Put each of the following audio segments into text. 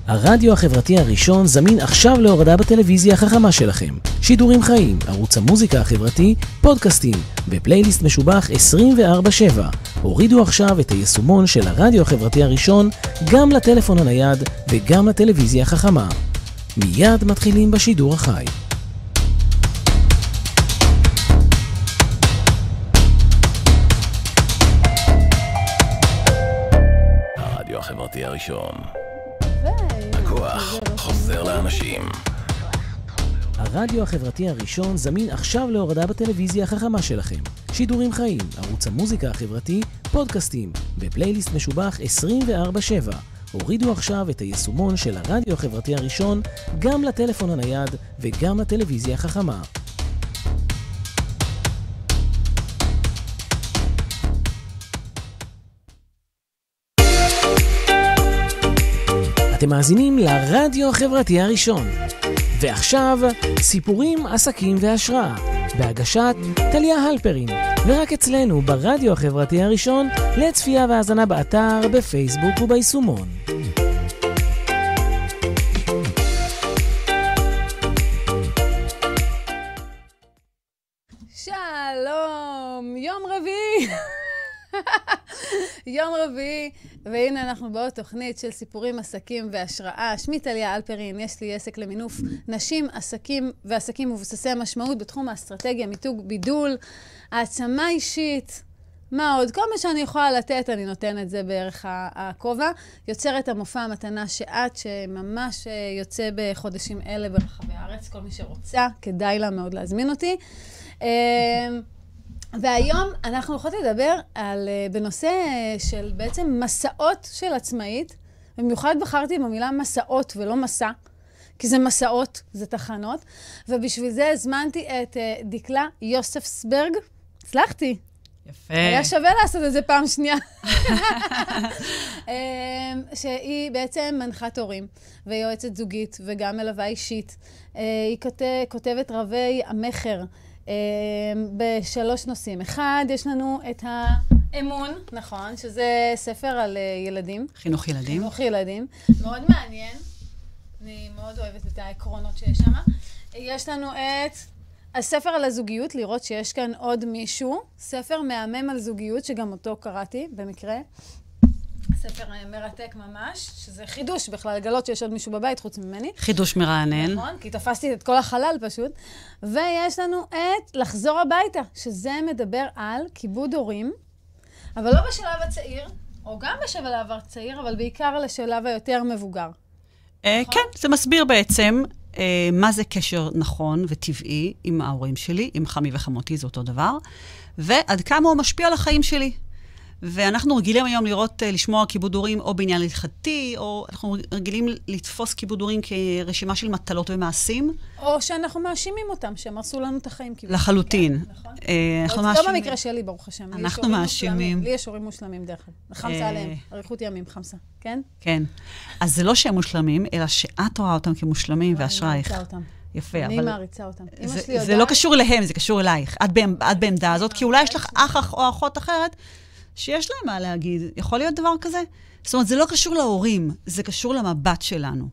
הרדיו החברתי הראשון זמין עכשיו להורדה בטלוויזיה החכמה שלכם. שידורים חיים, ערוץ המוזיקה החברתי, פודקאסטים ופלייליסט משובח 24/7. הורידו עכשיו את היישומון של הרדיו החברתי הראשון גם לטלפון הנייד וגם לטלוויזיה החכמה. מיד מתחילים בשידור החי. הרדיו החברתי הראשון. הכוח חוזר לאנשים. הרדיו החברתי הראשון זמין עכשיו להורדה בטלוויזיה החכמה שלכם. שידורים חיים, ערוץ המוזיקה החברתי, פודקאסטים ופלייליסט משובח 24/7. הורידו עכשיו את היישומון של הרדיו החברתי הראשון גם לטלפון הנייד וגם לטלוויזיה החכמה. אתם מאזינים לרדיו החברתי הראשון. ועכשיו, סיפורים, עסקים והשראה. בהגשת טליה הלפרין. ורק אצלנו ברדיו החברתי הראשון, לצפייה והאזנה באתר, בפייסבוק וביישומון. שלום, יום רביעי. יום רביעי, והנה אנחנו בעוד תוכנית של סיפורים, עסקים והשראה. שמי טליה הלפרין, יש לי עסק למינוף נשים, עסקים ועסקים מבוססי משמעות בתחום האסטרטגיה, מיתוג, בידול, העצמה אישית. מה עוד? כל מה שאני יכולה לתת, אני נותנת זה בערך הכובע. יוצרת המופע המתנה שממש יוצא בחודשים אלה ברחבי הארץ. כל מי שרוצה, כדאי לה מאוד להזמין אותי. והיום אנחנו הולכות לדבר בנושא של בעצם מסעות של עצמאית. במיוחד בחרתי במילה מסעות ולא מסע, כי זה מסעות, זה תחנות. ובשביל זה הזמנתי את דקלה יוספסברג. הצלחתי. יפה. היה שווה לעשות את זה פעם שנייה. שהיא בעצם מנחת הורים ויועצת זוגית וגם מלווה אישית. היא כותבת רבי המחר. בשלוש נושאים. אחד, יש לנו את האמון, נכון, שזה ספר על ילדים. חינוך ילדים. חינוך ילדים. מאוד מעניין. אני מאוד אוהבת את העקרונות שיש שם. יש לנו את הספר על הזוגיות, לראות שיש כאן עוד מישהו. ספר מהמם על זוגיות, שגם אותו קראתי במקרה. ספר מרתק ממש, שזה חידוש בכלל, לגלות שיש עוד מישהו בבית חוץ ממני. חידוש מרענן. נכון, כי תפסתי את כל החלל פשוט. ויש לנו את לחזור הביתה, שזה מדבר על כיבוד הורים, אבל לא בשלב הצעיר, או גם בשלב הצעיר, אבל בעיקר לשלב היותר מבוגר. כן, זה מסביר בעצם מה זה קשר נכון וטבעי עם ההורים שלי, עם חמי וחמותי, זה אותו דבר, ועד כמה הוא משפיע על החיים שלי. ואנחנו רגילים היום לשמוע כיבוד הורים או בעניין הלכתי, או אנחנו רגילים לתפוס כיבוד הורים כרשימה של מטלות ומעשים. או שאנחנו מאשימים אותם, שהם עשו לנו את החיים כיבוד. לחלוטין. נכון. לא במקרה שלי, ברוך השם. אנחנו מאשימים. לי יש הורים מושלמים דרך כלל. חמסה עליהם. אריכות ימים, חמסה. כן? כן. אז זה לא שהם מושלמים, אלא שאת רואה אותם כמושלמים ואשרייך. אני מעריצה אותם. יפה, אבל... אני מעריצה אותם. זה לא קשור אליהם, זה קשור אלייך. את בעמדה הזאת, כי אולי יש לך אח או אחות אחרת, שיש להם מה להגיד. יכול להיות דבר כזה? זאת אומרת, זה לא קשור להורים, זה קשור למבט שלנו.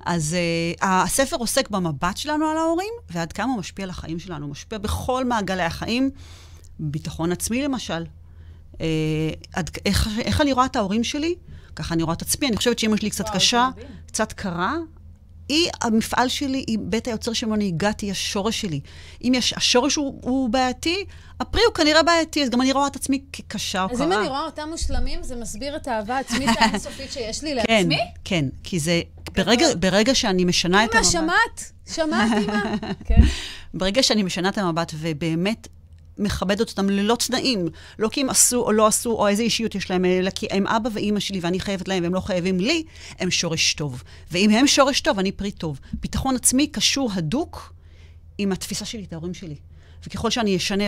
אז הספר עוסק במבט שלנו על ההורים, ועד כמה הוא משפיע על החיים שלנו. הוא משפיע בכל מעגלי החיים, ביטחון עצמי למשל. איך אני רואה את ההורים שלי? ככה אני רואה את עצמי. אני חושבת שאמא שלי קצת קשה, קצת קרה. המפעל שלי, היא בית היוצר שמנו אני הגעתי, השורש שלי. אם השורש הוא בעייתי, הפרי הוא כנראה בעייתי, אז גם אני רואה את עצמי כקשה או קרה. אז אם אני רואה אותם מושלמים, זה מסביר את האהבה העצמית האינסופית שיש לי לעצמי? כן, כי זה, ברגע שאני משנה את המבט... אמא, שמעת אמא? ברגע שאני משנה את המבט ובאמת מכבדת אותם ללא תנאים, לא כי הם עשו או לא עשו, או איזה אישיות יש להם, אלא כי הם אבא ואמא שלי ואני חייבת להם והם לא חייבים לי, הם שורש טוב. ואם הם שורש טוב, אני פרי טוב. ביטחון עצמי קשור הדוק עם התפיסה שלי, את ההורים שלי. וככל שאני אשנה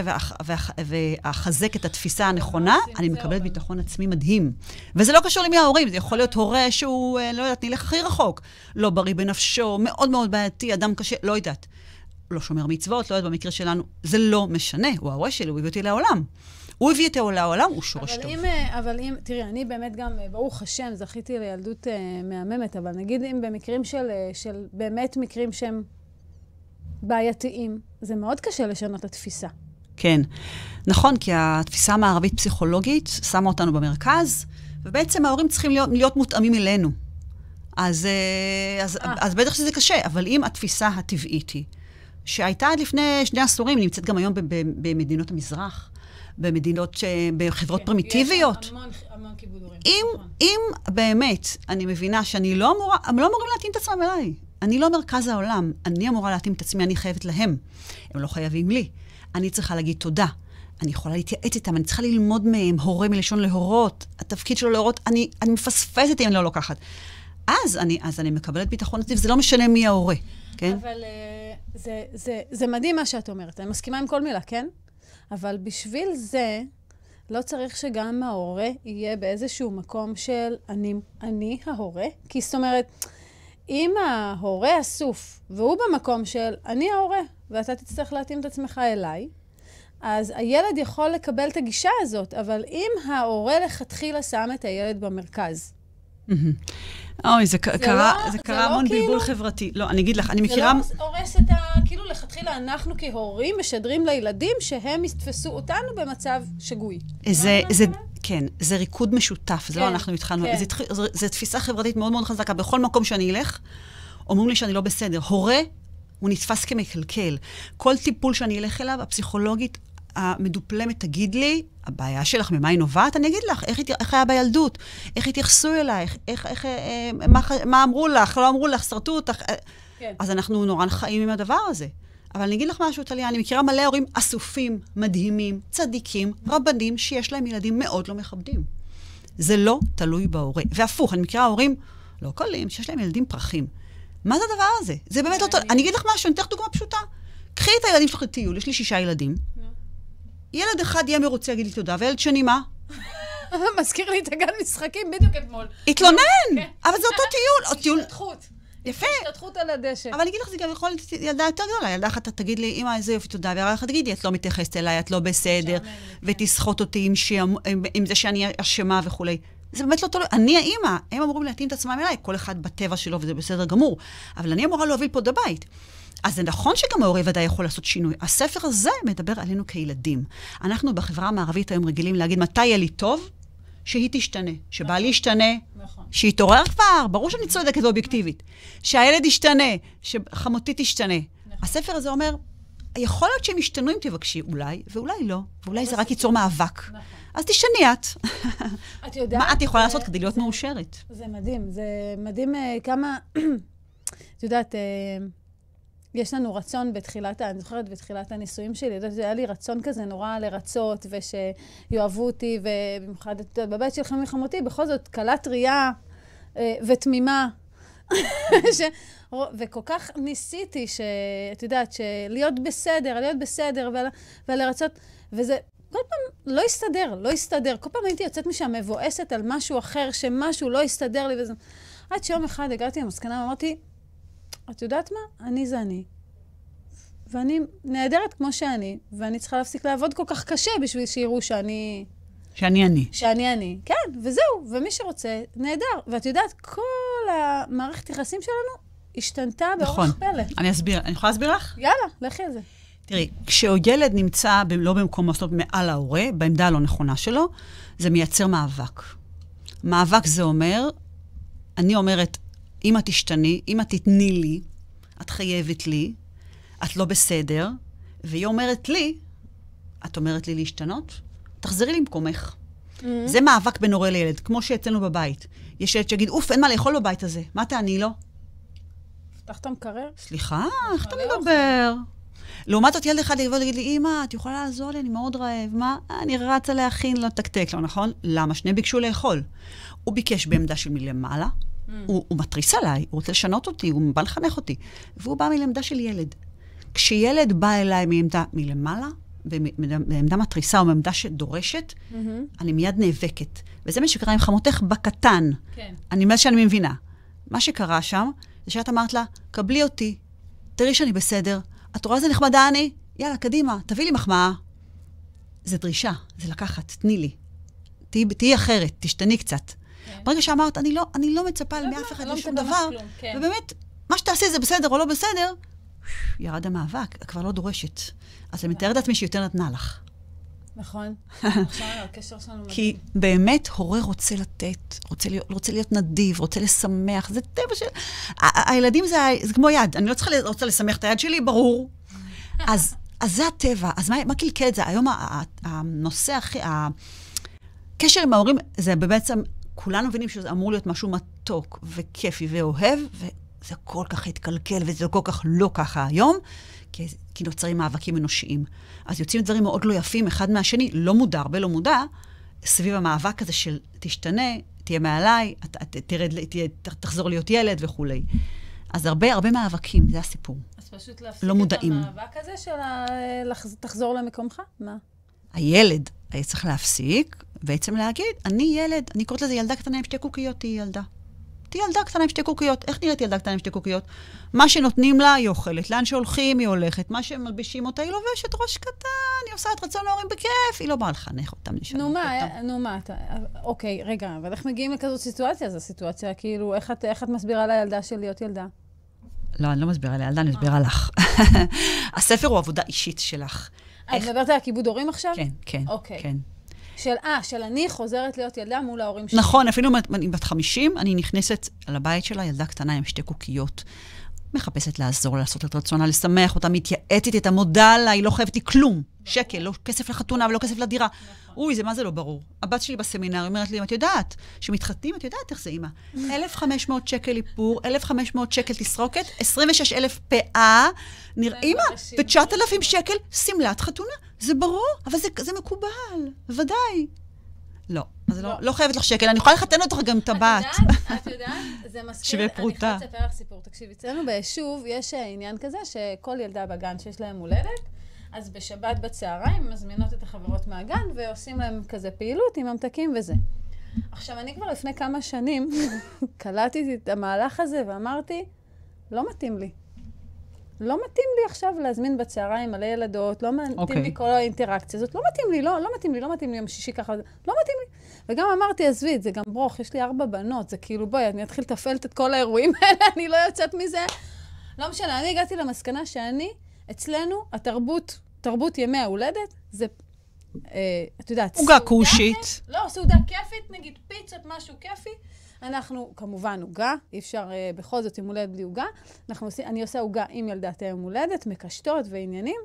ואחזק את התפיסה הנכונה, אני מקבלת ביטחון עצמי מדהים. וזה לא קשור למי ההורים, זה יכול להיות הורה שהוא, לא יודעת, נלך הכי רחוק. לא בריא בנפשו, מאוד מאוד בעייתי, אדם קשה, לא יודעת. לא שומר מצוות, לא יודעת במקרה שלנו, זה לא משנה, הוא ההורה שלי, הוא הביא אותי לעולם. הוא הביא את העולם, הוא שורש טוב. אבל אם, תראי, אני באמת גם, ברוך השם, זכיתי לילדות מהממת, אבל נגיד אם במקרים של באמת מקרים שהם בעייתיים, זה מאוד קשה לשנות את התפיסה. כן, נכון, כי התפיסה המערבית פסיכולוגית שמה אותנו במרכז, ובעצם ההורים צריכים להיות מותאמים אלינו. אז בטח שזה קשה, אבל אם התפיסה הטבעית היא, שהייתה עד לפני 2 עשורים, נמצאת גם היום במדינות המזרח, במדינות, בחברות פרימיטיביות. יש המון כיבוד הורים. אם באמת אני מבינה שאני לא אמורים להתאים את עצמם אליי. אני לא מרכז העולם, אני אמורה להתאים את עצמי, אני חייבת להם. הם לא חייבים לי. אני צריכה להגיד תודה. אני יכולה להתייעץ איתם, אני צריכה ללמוד מהם, הורה מלשון להורות. התפקיד שלו להורות, אני מפספסת אם אני לא לוקחת. אז אני מקבלת ביטחון עצמי, וזה לא משנה מי ההורה, כן? אבל זה מדהים מה שאת אומרת. אני מסכימה עם כל מילה, כן? אבל בשביל זה, לא צריך שגם ההורה יהיה באיזשהו מקום של אני ההורה. כי זאת אומרת, אם ההורה אסוף, והוא במקום של אני ההורה, ואתה תצטרך להתאים את עצמך אליי, אז הילד יכול לקבל את הגישה הזאת, אבל אם ההורה לכתחילה שם את הילד במרכז. אוי, זה קרה המון בלבול חברתי. לא, אני אגיד לך, אני מכירה... זה לא הורס את כאילו לכתחילה, אנחנו כהורים משדרים לילדים שהם יתפסו אותנו במצב שגוי. כן, זה ריקוד משותף, זה לא אנחנו התחלנו. זו תפיסה חברתית מאוד מאוד חזקה. בכל מקום שאני אלך, אומרים לי שאני לא בסדר. הורה, הוא נתפס כמקלקל. כל טיפול שאני אלך אליו, הפסיכולוגית המדופלמת תגיד לי, הבעיה שלך, ממה היא נובעת? אני אגיד לך, איך היה בילדות? איך התייחסו אלייך? מה אמרו לך? לא אמרו לך, שרטו אותך? אז אנחנו נורא חיים עם הדבר הזה. אבל אני אגיד לך משהו, טליה, אני מכירה מלא הורים אסופים, מדהימים, צדיקים, רבנים, שיש להם ילדים מאוד לא מכבדים. זה לא תלוי בהורה. והפוך, אני מכירה הורים לא קולים, שיש להם ילדים פרחים. מה זה הדבר הזה? זה באמת לא תלוי. אני אגיד לך משהו, אני אתן לך דוגמה פשוטה. קחי את הילדים שלך לטיול, יש לי 6 ילדים. ילד אחד יהיה מרוצה, יגיד לי תודה, וילד שני מה? מזכיר לי את הגן משחקים בדיוק אתמול. התלונן! אבל זה אותו טיול. השתתחות. יפה. השתתחות על הדשא. אבל אני אגיד לך, זה גם יכול להיות ילדה יותר גדולה. ילדה אחת תגיד לי, אמא, איזה יופי תודה, והילדה אחת תגידי, את לא מתייחסת אליי, את לא בסדר, ותסחוט אותי עם זה שאני אשמה וכו'. זה באמת לא תלוי. אני האמא, הם אמורים להתאים את עצמם אליי, כל אחד בטבע שלו, וזה בסדר גמור. אבל אני אמורה להוביל פה בבית. אז זה נכון שגם ההורה ודאי יכול לעשות שינוי. הספר הזה מדבר עלינו כילדים. אנחנו בחברה המערבית היום רגילים להגיד, מתי יהיה לי טוב? שהיא תשתנה. שבעלי ישתנה, שיתעורר כבר, ברור שאני צודקת ואובייקטיבית. שהילד ישתנה, שחמותי תשתנה. הספר הזה אומר, יכול להיות שהם ישתנו אם תבקשי, אולי, ואולי לא. ואולי זה רק ייצור מאבק. אז תשתני את. מה את יכולה לעשות כדי להיות מאושרת? זה מדהים. זה מדהים כמה... את יודעת... יש לנו רצון אני זוכרת בתחילת הניסויים שלי, היה לי רצון כזה נורא לרצות, ושיואהבו אותי, ובמיוחד בבית של חמי חמותי, בכל זאת קלת ראייה ותמימה. וכל כך ניסיתי שאת יודעת, להיות בסדר, ולרצות, וזה כל פעם לא הסתדר. כל פעם הייתי יוצאת משם מבואסת על משהו אחר, שמשהו לא הסתדר לי, וזה... עד שיום אחד הגעתי למסקנה, ואמרתי, את יודעת מה? אני זה אני. ואני נהדרת כמו שאני, ואני צריכה להפסיק לעבוד כל כך קשה בשביל שיראו שאני... שאני אני. כן, וזהו. ומי שרוצה, נהדר. ואת יודעת, כל המערכת יחסים שלנו השתנתה באורח פלא. אני יכולה להסביר לך? יאללה, לכי על זה. תראי, כשילד נמצא לא במקום לעשות מעל ההורה, בעמדה הלא נכונה שלו, זה מייצר מאבק. מאבק זה אומר, אני אומרת, אם את תשתני, אם את תתני לי, את חייבת לי, את לא בסדר, והיא אומרת לי, את אומרת לי להשתנות, תחזרי לי במקומך. זה מאבק בין הורה לילד, כמו שאצלנו בבית. יש ילד שיגיד, אין מה לאכול בבית הזה, מה תעני לו? פתחת מקרר? סליחה, איך אתה מדבר? לעומת זאת ילד אחד יגיד לי, אמא, את יכולה לעזור לי, אני מאוד רעב, מה? אני רצה להכין, לא תקתק, לא נכון? למה? שני ביקשו לאכול. הוא ביקש בעמדה של מלמעלה, הוא מטריס עליי, הוא רוצה לשנות אותי, הוא בא לחנך אותי. והוא בא מלעמדה של ילד. כשילד בא אליי מעמדה מלמעלה, בעמדה מטריסה או מעמדה שדורשת, אני מיד נאבקת. וזה מה שקרה עם חמותך בקטן. אני אומרת שאני מבינה. מה שקרה שם, זה שאת אמרת לה, קבלי אותי, תראי שאני בסדר, את רואה איזה נחמדה אני? יאללה, קדימה, תביא לי מחמאה. זה דרישה, זה לקחת, תני לי. תהיי אחרת, תשתני קצת. ברגע שאמרת, אני לא מצפה מאף אחד לשום דבר, ובאמת, מה שתעשי זה בסדר או לא בסדר, ירד המאבק, כבר לא דורשת. אז אני מתארת לעצמי שיותר נתנה לך. נכון. עכשיו הקשר שלנו מדהים. כי באמת הורה רוצה לתת, רוצה להיות נדיב, רוצה לשמח, זה טבע של... הילדים זה כמו יד, אני לא רוצה לשמח את היד שלי, ברור. אז זה הטבע, אז מה קלקל את זה? היום הנושא הכי... הקשר עם ההורים, זה בעצם, כולנו מבינים שזה אמור להיות משהו מתוק וכיפי ואוהב, וזה כל כך התקלקל, וזה כל כך לא ככה היום, כי נוצרים מאבקים אנושיים. אז יוצאים דברים מאוד לא יפים, אחד מהשני, לא מודע, הרבה לא מודע, סביב המאבק הזה של תשתנה, תהיה מעליי, תחזור להיות ילד וכו'. אז הרבה מאבקים, זה הסיפור. אז פשוט להפסיק לא מודעים. את המאבק הזה של תחזור למקומך? מה? הילד היה צריך להפסיק, בעצם להגיד, אני ילד, אני קוראת לזה ילדה קטנה עם 2 קוקיות, תהי ילדה. תהי ילדה קטנה עם 2 קוקיות. איך נראית ילדה קטנה עם 2 קוקיות? מה שנותנים לה, היא אוכלת. לאן שהולכים, היא הולכת. מה שמלבישים אותה, היא לובשת ראש קטן, היא עושה את רצון להורים בכיף, היא לא באה לחנך אותם, לשנות אותם. נו מה, אוקיי, רגע, אבל איך מגיעים לכזאת סיטואציה? זו סיטואציה, כאילו, איך את מסבירה לילדה של להיות ילדה? לא, אני לא מסבירה לילדה, אני מסבירה לך. הספר הוא עבודה אישית שלך. את מדברת על הכיבוד הורים עכשיו? כן. אוקיי. של אני חוזרת להיות ילדה מול ההורים שלי. נכון, אפילו אם בת 50, אני נכנסת על הבית שלה, ילדה קטנה עם 2 קוקיות. מחפשת לעזור, לעשות את רצונה, לשמח אותה, מתייעצת את המודע לה, היא לא חייבת לי כלום. שקל, לא כסף לחתונה ולא כסף לדירה. אוי, זה מה זה לא ברור. הבת שלי בסמינר אומרת לי, את יודעת, שמתחתנים, את יודעת איך זה אימא. 1,500 שקל איפור, 1,500 שקל תסרוקת, 26,000 פאה, נראים, ו9,000 שקל סמלת חתונה. זה ברור, אבל זה מקובל, ודאי. לא, אז לא חייבת לך שקל, אני יכולה לחתן אותך גם את הבת. את יודעת, זה מזכיר, אני יכולה לספר לך סיפור, תקשיב, אצלנו ביישוב יש עניין כזה שכל ילדה בגן שיש להם הולדת, אז בשבת בצהריים מזמינות את החברות מהגן ועושים להם כזה פעילות עם ממתקים וזה. עכשיו, אני כבר לפני כמה שנים קלטתי את המהלך הזה ואמרתי, לא מתאים לי. לא מתאים לי עכשיו להזמין בצהריים מלא ילדות, לא מתאים לי כל האינטראקציה הזאת, לא מתאים לי יום שישי ככה, לא מתאים לי. וגם אמרתי, עזבי, זה גם ברוך, יש לי 4 בנות, זה כאילו, בואי, אני אתחיל לתפעלת את כל האירועים האלה, אני לא יוצאת מזה. לא משנה, אני הגעתי למסקנה אצלנו, תרבות ימי ההולדת, זה, את יודעת, עוגה כושית. לא, סעודה כיפית, נגיד פיצות, משהו כיפי. אנחנו, כמובן, עוגה, אי אפשר בכל זאת עם הולדת בלי עוגה. אני עושה עוגה עם ילדת היום הולדת, מקשטות ועניינים,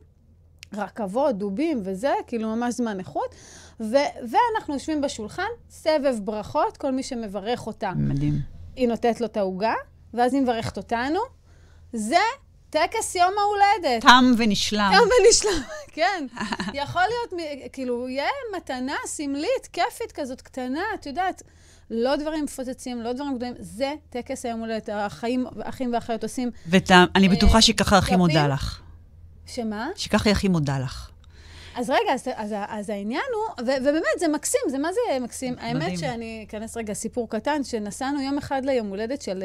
רכבות, דובים וזה, כאילו ממש זמן איכות. ואנחנו יושבים בשולחן, סבב ברכות, כל מי שמברך אותה. מדהים. היא נותנת לו את העוגה, ואז היא מברכת אותנו. זה טקס יום ההולדת. תם ונשלם. כן. יכול להיות, כאילו, יהיה מתנה סמלית, כיפית כזאת קטנה, את יודעת, לא דברים מפוצצים, לא דברים גדולים, זה טקס היום הולדת, האחים והאחיות עושים. אני בטוחה שככה הכי מודה לך. שמה? שככה הכי מודה לך. אז רגע, אז העניין הוא, ובאמת זה מקסים, זה מה זה מקסים? האמת שאני אכנס רגע סיפור קטן, שנסענו יום אחד ליום הולדת של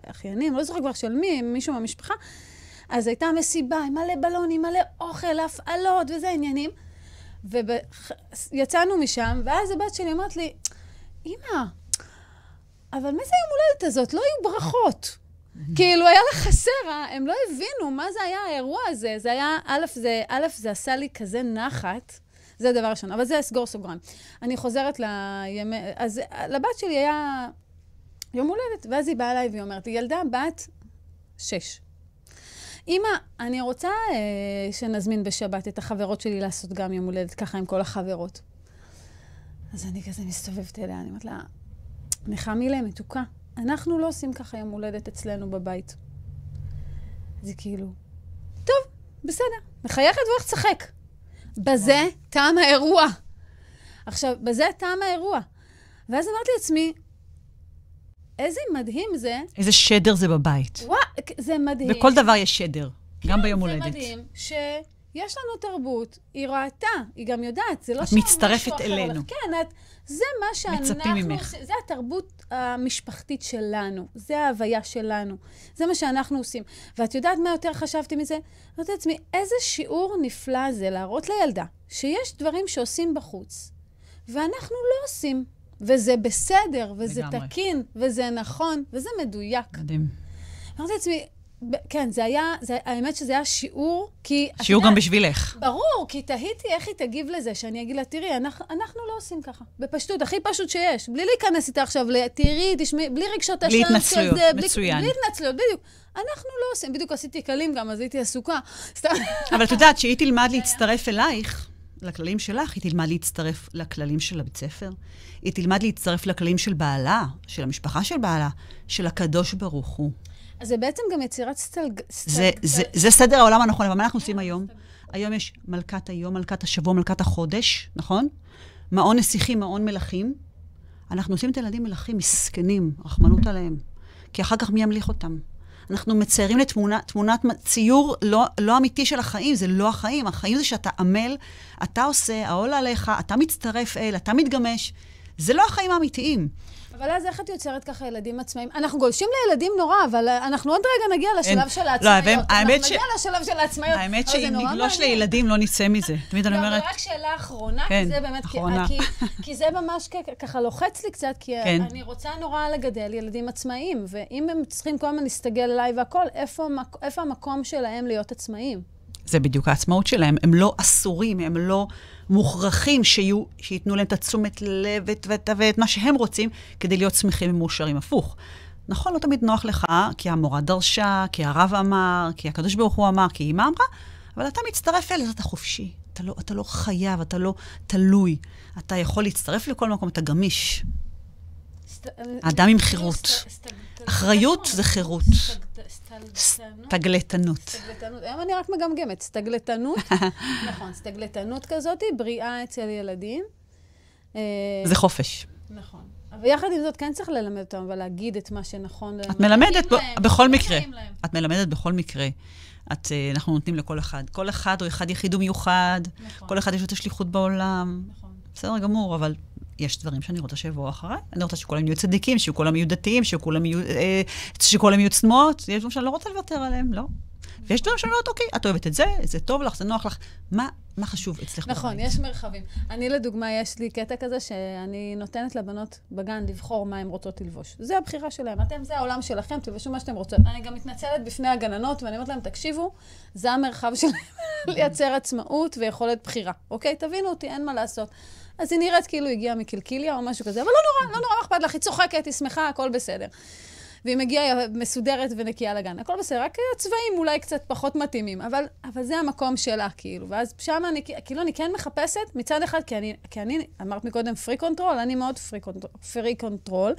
אחיינים, לא זוכר כבר של מישהו מהמשפחה, אז הייתה מסיבה, עם מלא בלונים, מלא אוכל, הפעלות וזה עניינים, ויצאנו משם, ואז הבת שלי אמרת לי, אמא, אבל מה זה היום הולדת הזאת? לא היו ברכות. כאילו, היה לה חסר, הם לא הבינו מה זה היה האירוע הזה. זה היה, א', זה עשה לי כזה נחת, זה הדבר ראשון, אבל זה סגור סוגריים. אני חוזרת לימי, אז לבת שלי היה יום הולדת, ואז היא באה אליי והיא אומרת, ילדה בת 6. אמא, אני רוצה שנזמין בשבת את החברות שלי לעשות גם יום הולדת, ככה עם כל החברות. אז אני כזה מסתובבת אליה, אני אומרת לה, נחמי להם, מתוקה. אנחנו לא עושים ככה יום הולדת אצלנו בבית. זה כאילו, טוב, בסדר, מחייכת ואיך צחק. בזה טעם האירוע. עכשיו, בזה טעם האירוע. ואז אמרתי לעצמי, איזה מדהים זה. איזה שדר זה בבית. וואו, זה מדהים. בכל דבר יש שדר, גם ביום הולדת. זה מדהים יש לנו תרבות, היא ראתה, היא גם יודעת, זה לא את מצטרפת אלינו. כן, זה מה שאנחנו, זה התרבות המשפחתית שלנו, זה ההוויה שלנו, זה מה שאנחנו עושים. ואת יודעת מה יותר חשבתי מזה? אמרתי לעצמי, איזה שיעור נפלא זה להראות לילדה, שיש דברים שעושים בחוץ, ואנחנו לא עושים, וזה בסדר, וזה תקין, וזה נכון, וזה מדויק. מדהים. אמרתי לעצמי, כן, האמת שזה היה שיעור, כי... שיעור גם בשבילך. ברור, כי תהיתי איך היא תגיב לזה, שאני אגיד לה, תראי, אנחנו לא עושים ככה. בפשטות, הכי פשוט שיש. בלי להיכנס איתה עכשיו, תראי, תשמעי, בלי רגשות אשם של זה. מצוין. בלי התנצלויות, בדיוק. אנחנו לא עושים, בדיוק עשיתי קלים גם, אז הייתי עסוקה. אבל את יודעת, שהיא תלמד להצטרף אלייך, לכללים שלך, היא תלמד להצטרף לכללים של הבית ספר, היא תלמד להצטרף לכללים של בעלה, של המשפחה של בעלה, של הקדוש ברוך הוא. אז זה בעצם גם יצירת זה סדר העולם הנכון, אבל מה אנחנו עושים היום? היום יש מלכת היום, מלכת השבוע, מלכת החודש, נכון? מעון נסיכים, מעון מלכים. אנחנו עושים את הילדים מלכים, מסכנים, רחמנות עליהם. כי אחר כך מי ימליך אותם? אנחנו מציירים לתמונת ציור לא אמיתי של החיים, זה לא החיים. החיים זה שאתה עמל, אתה עושה, העול עליך, אתה מצטרף אל, אתה מתגמש. זה לא החיים האמיתיים. אבל אז איך את יוצרת ככה ילדים עצמאים? אנחנו גולשים לילדים נורא, אבל אנחנו עוד רגע נגיע לשלב של העצמאיות. אנחנו נגיע לשלב של העצמאיות. האמת שאם נגלוש לילדים לא נצא מזה. תמיד אני אומרת... רק שאלה אחרונה, כי זה באמת... כי זה ממש ככה לוחץ לי קצת, כי אני רוצה נורא לגדל ילדים עצמאיים, ואם הם צריכים כל הזמן להסתגל אליי והכל, איפה המקום שלהם להיות עצמאיים? זה בדיוק העצמאות שלהם. הם לא אסורים, הם לא מוכרחים שיתנו להם את התשומת לב ואת מה שהם רוצים כדי להיות שמחים ומאושרים. הפוך. נכון, לא תמיד נוח לך, כי המורה דרשה, כי הרב אמר, כי הקדוש ברוך הוא אמר, כי אמא אמרה, אבל אתה מצטרף אל, אז אתה חופשי. אתה לא חייב, אתה לא תלוי. אתה יכול להצטרף לכל מקום, אתה גמיש. האדם עם חירות. אחריות זה חירות. סטגלטנות. היום אני רק מגמגמת. סטגלטנות, נכון, סטגלטנות כזאת, בריאה אצל ילדים. זה חופש. נכון. אבל יחד עם זאת, כן צריך ללמד אותם, אבל להגיד את מה שנכון. את מלמדת בכל מקרה. את מלמדת בכל מקרה. אנחנו נותנים לכל אחד. כל אחד או אחד יחיד ומיוחד. כל אחד יש לו את השליחות בעולם. בסדר גמור, אבל... יש דברים שאני רוצה שיבואו אחריי. אני רוצה שכולם יהיו צדיקים, שכולם יהיו דתיים, שכולם יהיו צנועות. יש דברים שאני לא רוצה לוותר עליהם, לא. ויש דברים שאני לא יודעת, אוקיי, את אוהבת את זה, זה טוב לך, זה נוח לך. מה חשוב אצלך בבית? נכון, יש מרחבים. אני לדוגמה, יש לי קטע כזה שאני נותנת לבנות בגן לבחור מה הן רוצות ללבוש. זה הבחירה שלהם. זה העולם שלכם, תלבשו מה שאתם רוצות. אני גם מתנצלת בפני הגננות, ואני אומרת להם, תקשיבו, זה המרחב שלהם לייצר עצמאות ויכולת בחירה. אוקיי? תבינו אותי, אין מה לעשות. אז היא נראית כאילו הגיעה מקלקיליה או משהו כזה, אבל לא נורא אכפת לך, היא צוחקת, היא שמחה, הכל בסדר. והיא מגיעה מסודרת ונקייה לגן, הכל בסדר, רק הצבעים אולי קצת פחות מתאימים, אבל זה המקום שלה, כאילו. ואז שם אני כן מחפשת, מצד אחד, כי אני אמרת מקודם פרי קונטרול, אני מאוד פרי קונטרול,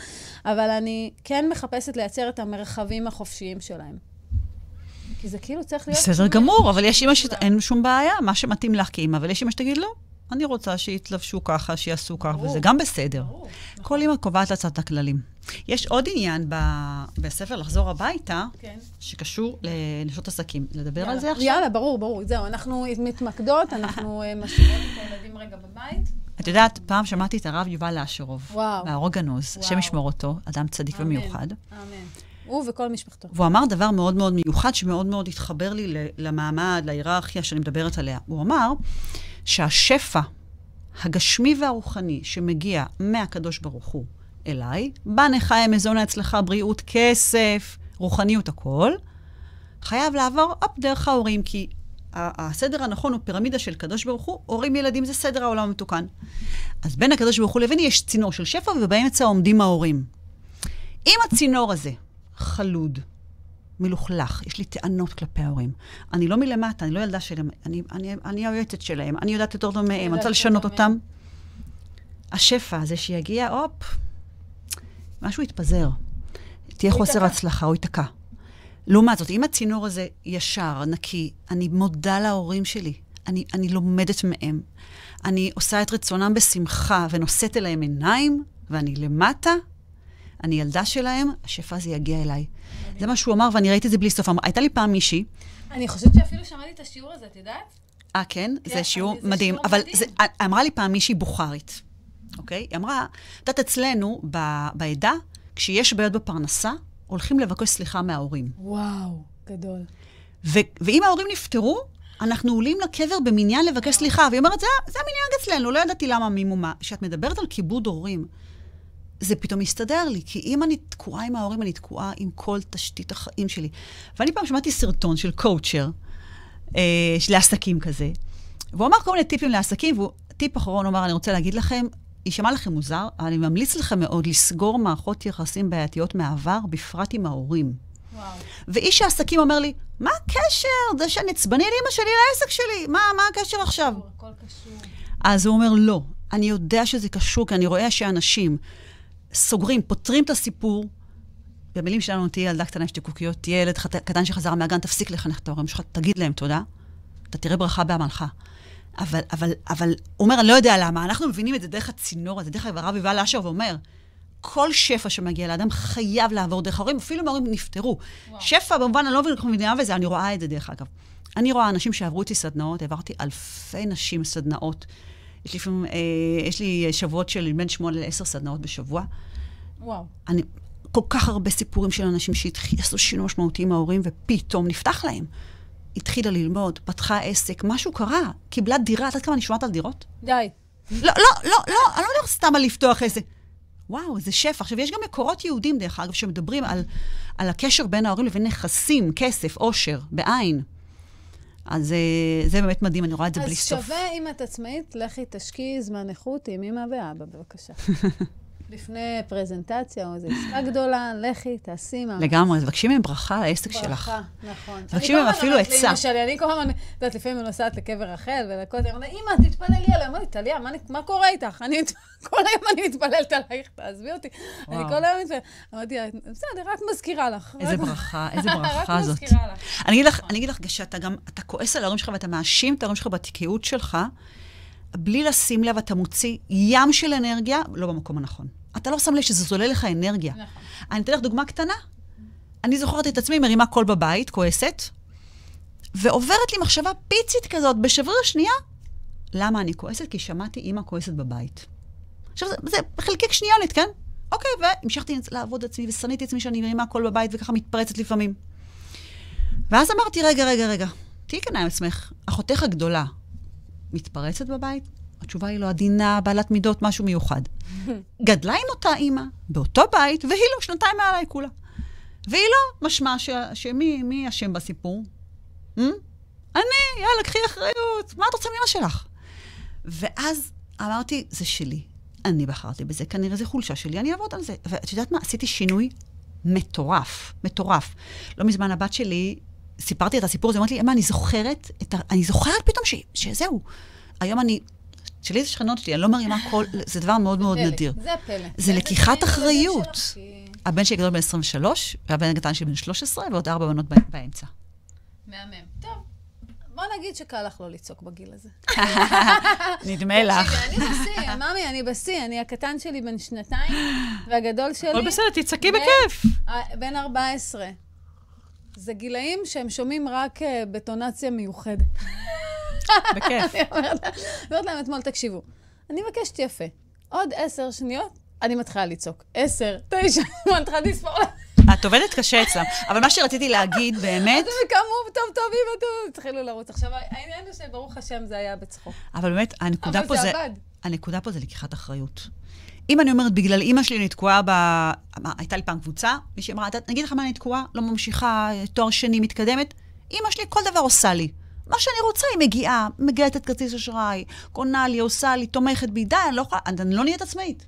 אבל אני כן מחפשת לייצר את המרחבים החופשיים שלהם. כי זה כאילו צריך להיות... בסדר גמור, אבל יש אמא שאין שום בעיה, מה שמתאים לך כאמא, אבל יש אמא שתגיד לא. אני רוצה שיתלבשו ככה, שיעשו ככה, וזה גם בסדר. כל אמא קובעת לצד הכללים. יש עוד עניין בספר לחזור הביתה, שקשור לנשות עסקים. לדבר על זה עכשיו? יאללה, ברור. זהו, אנחנו מתמקדות, אנחנו משאירות את הילדים רגע בבית. את יודעת, פעם שמעתי את הרב יובל לאשרוב, מהרוג גנוז, השם ישמור אותו, אדם צדיק ומיוחד. אמן. הוא וכל משפחתו. והוא אמר דבר מאוד מאוד מיוחד, שמאוד מאוד התחבר לי למעמד, להיררכיה שאני מדברת עליה. הוא אמר שהשפע הגשמי והרוחני שמגיע מהקדוש ברוך הוא אליי, בנה חיים, מזונה אצלך, בריאות, כסף, רוחניות, הכל, חייב לעבור דרך ההורים, כי הסדר הנכון הוא פירמידה של קדוש ברוך הוא, הורים ילדים זה סדר העולם המתוקן. אז בין הקדוש ברוך הוא לביני יש צינור של שפע, ובאמצע עומדים ההורים. אם הצינור הזה חלוד, מלוכלך, יש לי טענות כלפי ההורים. אני לא מלמטה, אני לא ילדה שלהם, אני היועצת שלהם, אני יודעת יותר טוב מהם, אני רוצה לשנות אותם. השפע הזה שיגיע, משהו יתפזר. תהיה חוסר הצלחה, או ייתקע. לעומת זאת, אם הצינור הזה ישר, נקי, אני מודה להורים שלי, אני לומדת מהם, אני עושה את רצונם בשמחה, ונושאת אליהם עיניים, ואני למטה, אני ילדה שלהם, השפע הזה יגיע אליי. זה מה שהוא אמר, ואני ראיתי את זה בלי סוף. הייתה לי פעם מישהי. אני חושבת שאפילו שמעתי את השיעור הזה, את יודעת? כן? זה שיעור מדהים. אבל אמרה לי פעם מישהי בוכרית, אוקיי? היא אמרה, את אצלנו, בעדה, כשיש בעיות בפרנסה, הולכים לבקש סליחה מההורים. וואו, גדול. ואם ההורים נפטרו, אנחנו עולים לקבר במניין לבקש סליחה. והיא אומרת, זה המניין אצלנו, לא ידעתי למה מימומה. כשאת מדברת על כיבוד הורים, זה פתאום מסתדר לי, כי אם אני תקועה עם ההורים, אני תקועה עם כל תשתית החיים שלי. ואני פעם שמעתי סרטון של קואוצ'ר, לעסקים כזה, והוא אמר כל מיני טיפים לעסקים, והוא טיפ אחרון, הוא אמר, אני רוצה להגיד לכם, יישמע לכם מוזר, אבל אני ממליץ לכם מאוד לסגור מערכות יחסים בעייתיות מהעבר, בפרט עם ההורים. וואו. ואיש העסקים אומר לי, מה הקשר? זה שנצבני על אמא שלי לעסק שלי, מה הקשר עכשיו? הכל קשור. אז הוא אומר, לא, אני יודע שזה קשור, כי אני רואה שאנשים סוגרים, פותרים את הסיפור, במילים שלנו תהיה ילדה קטנה שתי קוקיות, תהיה ילד קטן שחזר מהגן, תפסיק לחנך את ההורים שלך, תגיד להם תודה, אתה תראה ברכה בעמלך. אבל הוא אומר, אני לא יודע למה, אנחנו מבינים את זה דרך הצינור הזה, דרך הרב יובל אשר, ואומר, כל שפע שמגיע לאדם חייב לעבור דרך ההורים, אפילו מההורים נפטרו. שפע, במובן, אני לא מבינה בזה, אני רואה את זה דרך אגב. אני רואה אנשים שעברו איתי סדנאות, העברתי אלפי נשים סדנאות. יש לי שבועות של בין 8 ל-10 סדנאות בשבוע. וואו. כל כך הרבה סיפורים של אנשים שעשו שינוי משמעותי עם ההורים, ופתאום נפתח להם. התחילה ללמוד, פתחה עסק, משהו קרה, קיבלה דירה, את יודעת כמה אני שומעת על דירות? די. לא, אני לא יודע סתם על לפתוח איזה. וואו, זה שפע. עכשיו, יש גם מקורות יהודים, דרך אגב, שמדברים על הקשר בין ההורים לבין נכסים, כסף, עושר, בעין. אז זה באמת מדהים, אני רואה את זה בלי סוף. אז שווה, אם את עצמאית, לכי תשקיעי זמן איכות עם אמא ואבא, בבקשה. לפני פרזנטציה או איזו עסקה גדולה, לכי, תעשי מה. לגמרי, תבקשים מהם ברכה לעסק שלך. ברכה, נכון. תבקשים מהם אפילו עצה. אני כל הזמן, את יודעת, לפעמים אני נוסעת לקבר רחל, ולקוט, אני אומרת, אמא, תתפללי עליה. אמרתי, טליה, מה קורה איתך? כל היום אני מתפללת עלייך, תעזבי אותי. אני כל היום מתפללת. אמרתי, בסדר, רק מזכירה לך. איזה ברכה זאת. רק מזכירה לך. אני אגיד לך, שאתה כועס על ההורים שלך, ואתה מאשים את ההורים שלך בתקיעות שלך, בלי לשים לב, אתה מוציא ים של אנרגיה, לא במקום הנכון. אתה לא שם לב שזה זולל לך אנרגיה. נכון. אני אתן לך דוגמה קטנה. אני זוכרת את עצמי, מרימה קול בבית, כועסת, ועוברת לי מחשבה פיצית כזאת, בשבריר שנייה, למה אני כועסת? כי שמעתי אמא כועסת בבית. עכשיו, זה חלקיק שניונית, כן? אוקיי, והמשכתי לעבוד עצמי, ושניתי עצמי שאני מרימה קול בבית, וככה מתפרצת לפעמים. ואז אמרתי, רגע, תהי כנה עם עצמך, אחותך הגדולה, מתפרצת בבית? התשובה היא לא עדינה, בעלת מידות, משהו מיוחד. גדלה עם אותה אימא, באותו בית, והיא לא, 2 מעליי כולה. והיא לא משמע מי אשם בסיפור? אני, יאללה, קחי אחריות, מה את רוצה מאמא שלך? ואז אמרתי, זה שלי. אני בחרתי בזה, כנראה זה חולשה שלי, אני אעבוד על זה. ואת יודעת מה? עשיתי שינוי מטורף. לא מזמן הבת שלי, סיפרתי את הסיפור הזה, אמרתי לי, אמא, אני זוכרת פתאום שזהו. היום שלי זה שכנות שלי, אני לא מרימה כל, זה דבר מאוד מאוד נדיר. זה הפלא. זה לקיחת אחריות. הבן שלי גדול בן 23, והבן הקטן שלי בן 13, ועוד 4 בנות באמצע. מהמם. טוב, בוא נגיד שקל לך לא לצעוק בגיל הזה. נדמה לך. אני בשיא, ממי, אני בשיא. אני הקטן שלי בן 2, והגדול שלי... אבל בסדר, תצעקי בכיף. בן 14. זה גילאים שהם שומעים רק בטונציה מיוחדת. בכיף. אני אומרת להם אתמול, תקשיבו, אני מבקשת יפה. עוד 10 שניות, אני מתחילה לצעוק. 10, 9, אני מתחילה לספור לה. את עובדת קשה אצלם. אבל מה שרציתי להגיד, באמת... אז הם יקמו, טוב, אמא, תתחילו לרוץ. עכשיו, העניין הוא שברוך השם זה היה בצחוק. אבל באמת, הנקודה פה זה לקיחת אחריות. אם אני אומרת, בגלל אמא שלי אני תקועה הייתה לי פעם קבוצה, מישהי אמרה, נגיד לך מה אני תקועה, לא ממשיכה, תואר שני מתקדמת, אמא שלי כל דבר עושה לי. מה שאני רוצה, היא מגיעה, מגייסת את כרטיס אשראי, קונה לי, עושה לי, תומכת בי, די, אני לא נהיית עצמאית.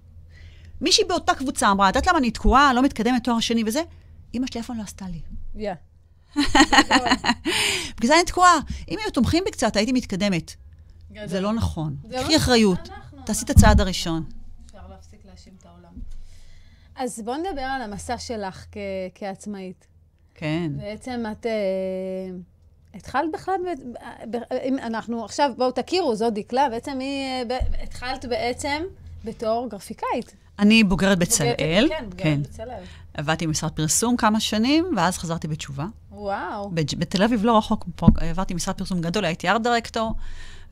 מישהי באותה קבוצה אמרה, יודעת למה אני תקועה, לא מתקדמת תואר שני וזה? אמא שלי אף פעם לא עשתה לי. בגלל זה אני תקועה. אם היו תומכים בי קצת, הייתי מתקדמת. זה לא נכון. קחי אחריות. תעשי את הצעד הראשון. אפשר להפסיק להאשים את העולם. אז בוא נדבר על המסע שלך כעצמאית. כן. בעצם את... התחלת בכלל, אנחנו עכשיו, בואו תכירו, זו דקלה, בעצם התחלת בעצם בתור גרפיקאית. אני בוגרת בצלאל. כן, בוגרת בצלאל. עבדתי במשרד פרסום כמה שנים, ואז חזרתי בתשובה. וואו. בתל אביב לא רחוק פה, עברתי משרד פרסום גדול, הייתי ארט דירקטור,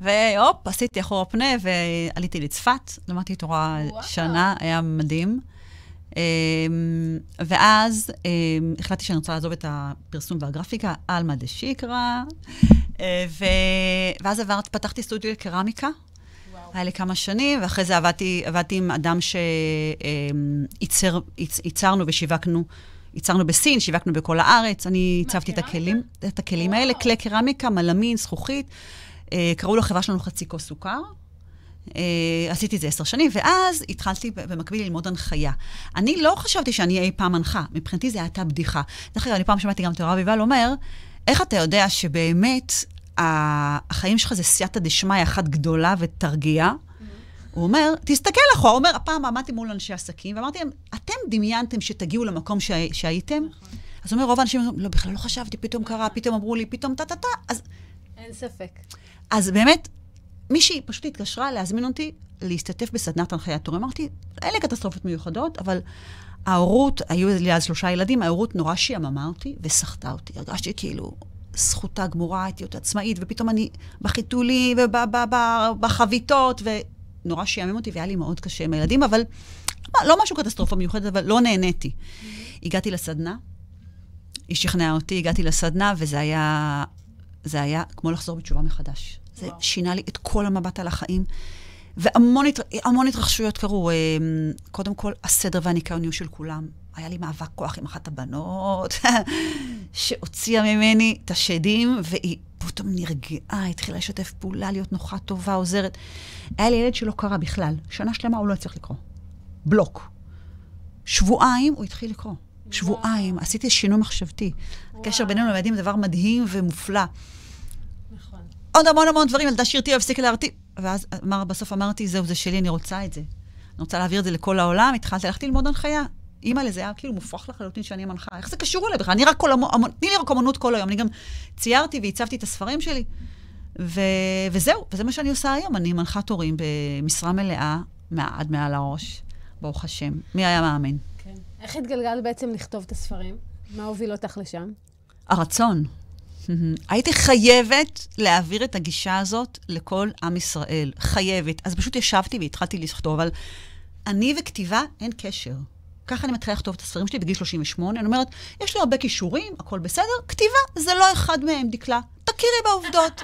והופ, עשיתי אחורה פנה, ועליתי לצפת, למדתי תורה שנה, היה מדהים. ואז החלטתי שאני רוצה לעזוב את הפרסום והגרפיקה, אלמה דשיקרא, ואז פתחתי סטודיו לקרמיקה, היה לי כמה שנים, ואחרי זה עבדתי עם אדם שייצרנו ושיווקנו, ייצרנו בסין, שיווקנו בכל הארץ, אני הצבתי את הכלים האלה, כלי קרמיקה, מלמין, זכוכית, קראו לחברה שלנו חצי כוס סוכר, עשיתי את זה 10 שנים, ואז התחלתי במקביל ללמוד הנחיה. אני לא חשבתי שאני אי פעם מנחה, מבחינתי זה הייתה בדיחה. דרך אגב, אני פעם שמעתי גם תורה ביבל אומר, איך אתה יודע שבאמת החיים שלך זה סייעתא דשמיא אחת גדולה ותרגיעה? הוא אומר, תסתכל אחורה, הוא אומר, הפעם עמדתי מול אנשי עסקים, ואמרתי להם, אתם דמיינתם שתגיעו למקום שהייתם? אז הוא אומר, רוב האנשים אומרים, לא, בכלל לא חשבתי, פתאום קרה, פתאום אמרו לי, פתאום טה-טה-טה, אז... אין ספק. אז באמת, מישהי פשוט התקשרה להזמין אותי להשתתף בסדנת הנחיית תורה. אמרתי, אין לי קטסטרופות מיוחדות, אבל ההורות, היו לי אז 3 ילדים, ההורות נורא שיממה אותי וסחטה אותי. הרגשתי כאילו זכותה גמורה, הייתי אותה עצמאית, ופתאום אני בחיתולים ובחביתות, ונורא שימם אותי, והיה לי מאוד קשה עם הילדים, אבל לא משהו קטסטרופה מיוחדת, אבל לא נהניתי. הגעתי לסדנה, היא שכנעה אותי, הגעתי לסדנה, וזה היה כמו לחזור בתשובה מחדש. זה שינה לי את כל המבט על החיים, והמון התרחשויות קרו. קודם כל, הסדר והניקיון של כולם. היה לי מאבק כוח עם אחת הבנות, שהוציאה ממני את השדים, והיא פתאום נרגעה, התחילה לשתף פעולה, להיות נוחה, טובה, עוזרת. היה לי ילד שלא קרה בכלל. שנה שלמה הוא לא הצליח לקרוא. בלוק. שבועיים הוא התחיל לקרוא. שבועיים. עשיתי שינוי מחשבתי. הקשר בינינו לילדים זה דבר מדהים ומופלא. עוד המון דברים, ילדה שירתי, הפסיקה להרתי. ואז בסוף אמרתי, זהו, זה שלי, אני רוצה את זה. אני רוצה להעביר את זה לכל העולם, התחלתי ללכתי ללמוד הנחיה. אימא לזה היה כאילו מופרך לחלוטין שאני מנחה. איך זה קשור אליי בכלל? אני רק תני לי רק אמנות כל היום. אני גם ציירתי והצבתי את הספרים שלי. וזהו, וזה מה שאני עושה היום. אני מנחה תורים במשרה מלאה, עד מעל הראש. ברוך השם. מי היה מאמין? כן. איך התגלגל בעצם לכתוב את הספרים? מה הוביל אותך לשם? הרצון. הייתי חייבת להעביר את הגישה הזאת לכל עם ישראל. חייבת. אז פשוט ישבתי והתחלתי לכתוב, אבל אני וכתיבה אין קשר. ככה אני מתחילה לכתוב את הספרים שלי בגיל 38. אני אומרת, יש לי הרבה כישורים, הכל בסדר. כתיבה זה לא אחד מהם, דקלה. תכירי בעובדות.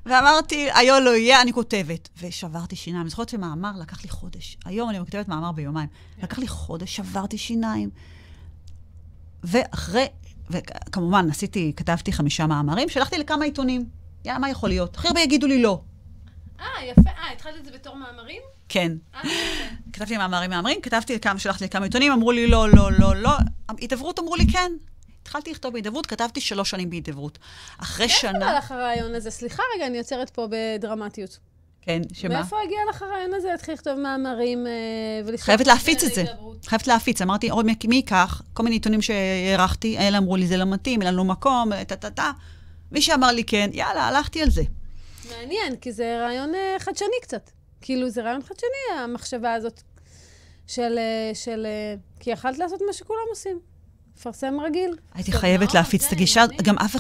ואמרתי, היום לא יהיה, אני כותבת. ושברתי שיניים. אני זוכרת שמאמר לקח לי חודש. היום אני כותבת מאמר ביומיים. לקח לי חודש, שברתי שיניים. ואחרי... וכמובן, כתבתי 5 מאמרים, שלחתי לכמה עיתונים. יאללה, מה יכול להיות? אחרי הרבה יגידו לי לא. יפה. התחלת את זה בתור מאמרים? כן. כתבתי מאמרים, שלחתי לכמה עיתונים, אמרו לי לא. הידברות אמרו לי כן. התחלתי לכתוב בהידברות, כתבתי 3 שנים בהידברות. אחרי שנה... איפה לך הרעיון הזה? סליחה רגע, אני יוצרת פה בדרמטיות. כן, שמה? מאיפה הגיע לך הרעיון הזה? להתחיל לכתוב מאמרים חייבת להפיץ את זה. חייבת להפיץ. אמרתי, עוד מי ייקח? כל מיני עיתונים שהערכתי, אלה אמרו לי, זה לא מתאים, אין לנו מקום, מי שאמר לי כן, יאללה, הלכתי על זה. מעניין, כי זה רעיון חדשני קצת. כאילו, זה רעיון חדשני, המחשבה הזאת של כי יכלת לעשות מה שכולם עושים. לפרסם רגיל. הייתי חייבת להפיץ את הגישה, גם אף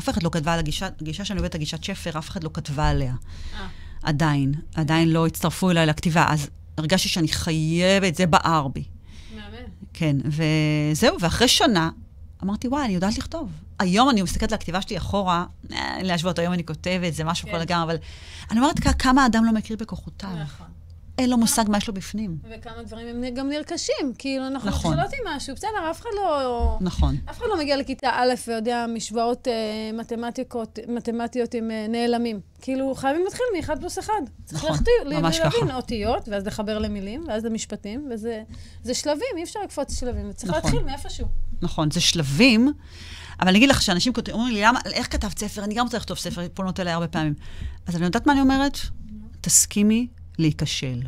אחד לא כתבה על הגישה שאני עובדת, הגישת שפר, אף אחד לא כתבה עליה. עדיין לא הצטרפו אליי לכתיבה, אז הרגשתי שאני חייבת, זה בער בי. מאמן. כן, וזהו, ואחרי שנה, אמרתי, וואי, אני יודעת לכתוב. היום אני מסתכלת לכתיבה שלי אחורה, להשוות, היום אני כותבת, זה משהו כל לגמרי, אבל אני אומרת כמה האדם לא מכיר בכוחותיו. נכון. אין לו מושג מה יש לו בפנים. וכמה דברים הם גם נרכשים, כאילו אנחנו נכון. מתחילות עם משהו, בסדר, אף אחד לא... נכון. אף אחד לא מגיע לכיתה א' ויודע משוואות מתמטיות עם נעלמים. כאילו, חייבים להתחיל מ1+1. צריך להבין אותיות, ואז לחבר למילים, ואז למשפטים, וזה שלבים, אי אפשר לקפוץ שלבים, צריך להתחיל מאיפשהו. נכון, זה שלבים, אבל אני אגיד לך שאנשים אומרים לי, איך כתבת ספר? אני גם רוצה לכתוב ספר, פונות אליי הרבה פעמים. אז אני יודעת מה אני אומרת? תסכימי להיכשל.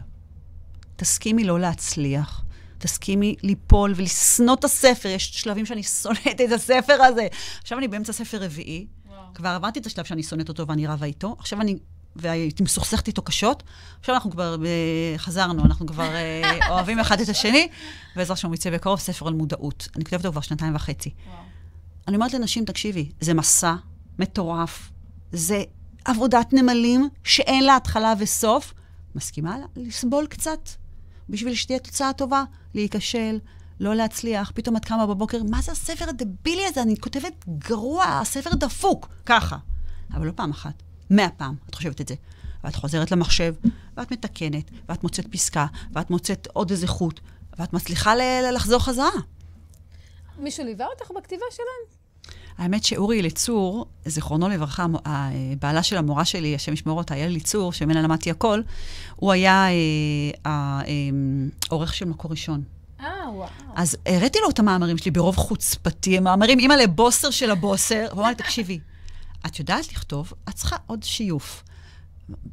תסכימי לא להצליח. תסכימי ליפול ולסנות את הספר. יש שלבים שאני שונאת את הספר הזה. עכשיו אני באמצע ספר רביעי. כבר עברתי את השלב שאני שונאת אותו ואני רבה איתו. עכשיו אני והייתי מסוכסכת איתו קשות. עכשיו אנחנו כבר חזרנו, אנחנו כבר אוהבים אחד את השני, ועזר שהוא מצא בקרוב ספר על מודעות. אני כותבת אותו כבר 2.5 שנים. אני אומרת לנשים, תקשיבי, זה מסע מטורף, זה עבודת נמלים שאין לה התחלה וסוף. מסכימה לסבול קצת, בשביל שתהיה תוצאה טובה, להיכשל, לא להצליח, פתאום את קמה בבוקר, מה זה הספר הדבילי הזה? אני כותבת גרוע, הספר דפוק, ככה. אבל לא פעם אחת, 100 פעם, את חושבת את זה. ואת חוזרת למחשב, ואת מתקנת, ואת מוצאת פסקה, ואת מוצאת עוד איזה חוט, ואת מצליחה לחזור חזרה. מישהו ליווה אותך בכתיבה שלהם? האמת שאורי אליצור, זיכרונו לברכה, הבעלה של המורה שלי, השם ישמור אותה, היה אליצור, שממנה למדתי הכל, הוא היה העורך של מקור ראשון. וואו. אז הראיתי לו את המאמרים שלי ברוב חוצפתי, מאמרים, אמא לבוסר של הבוסר, ואמר לי, תקשיבי, את יודעת לכתוב, את צריכה עוד שיוף.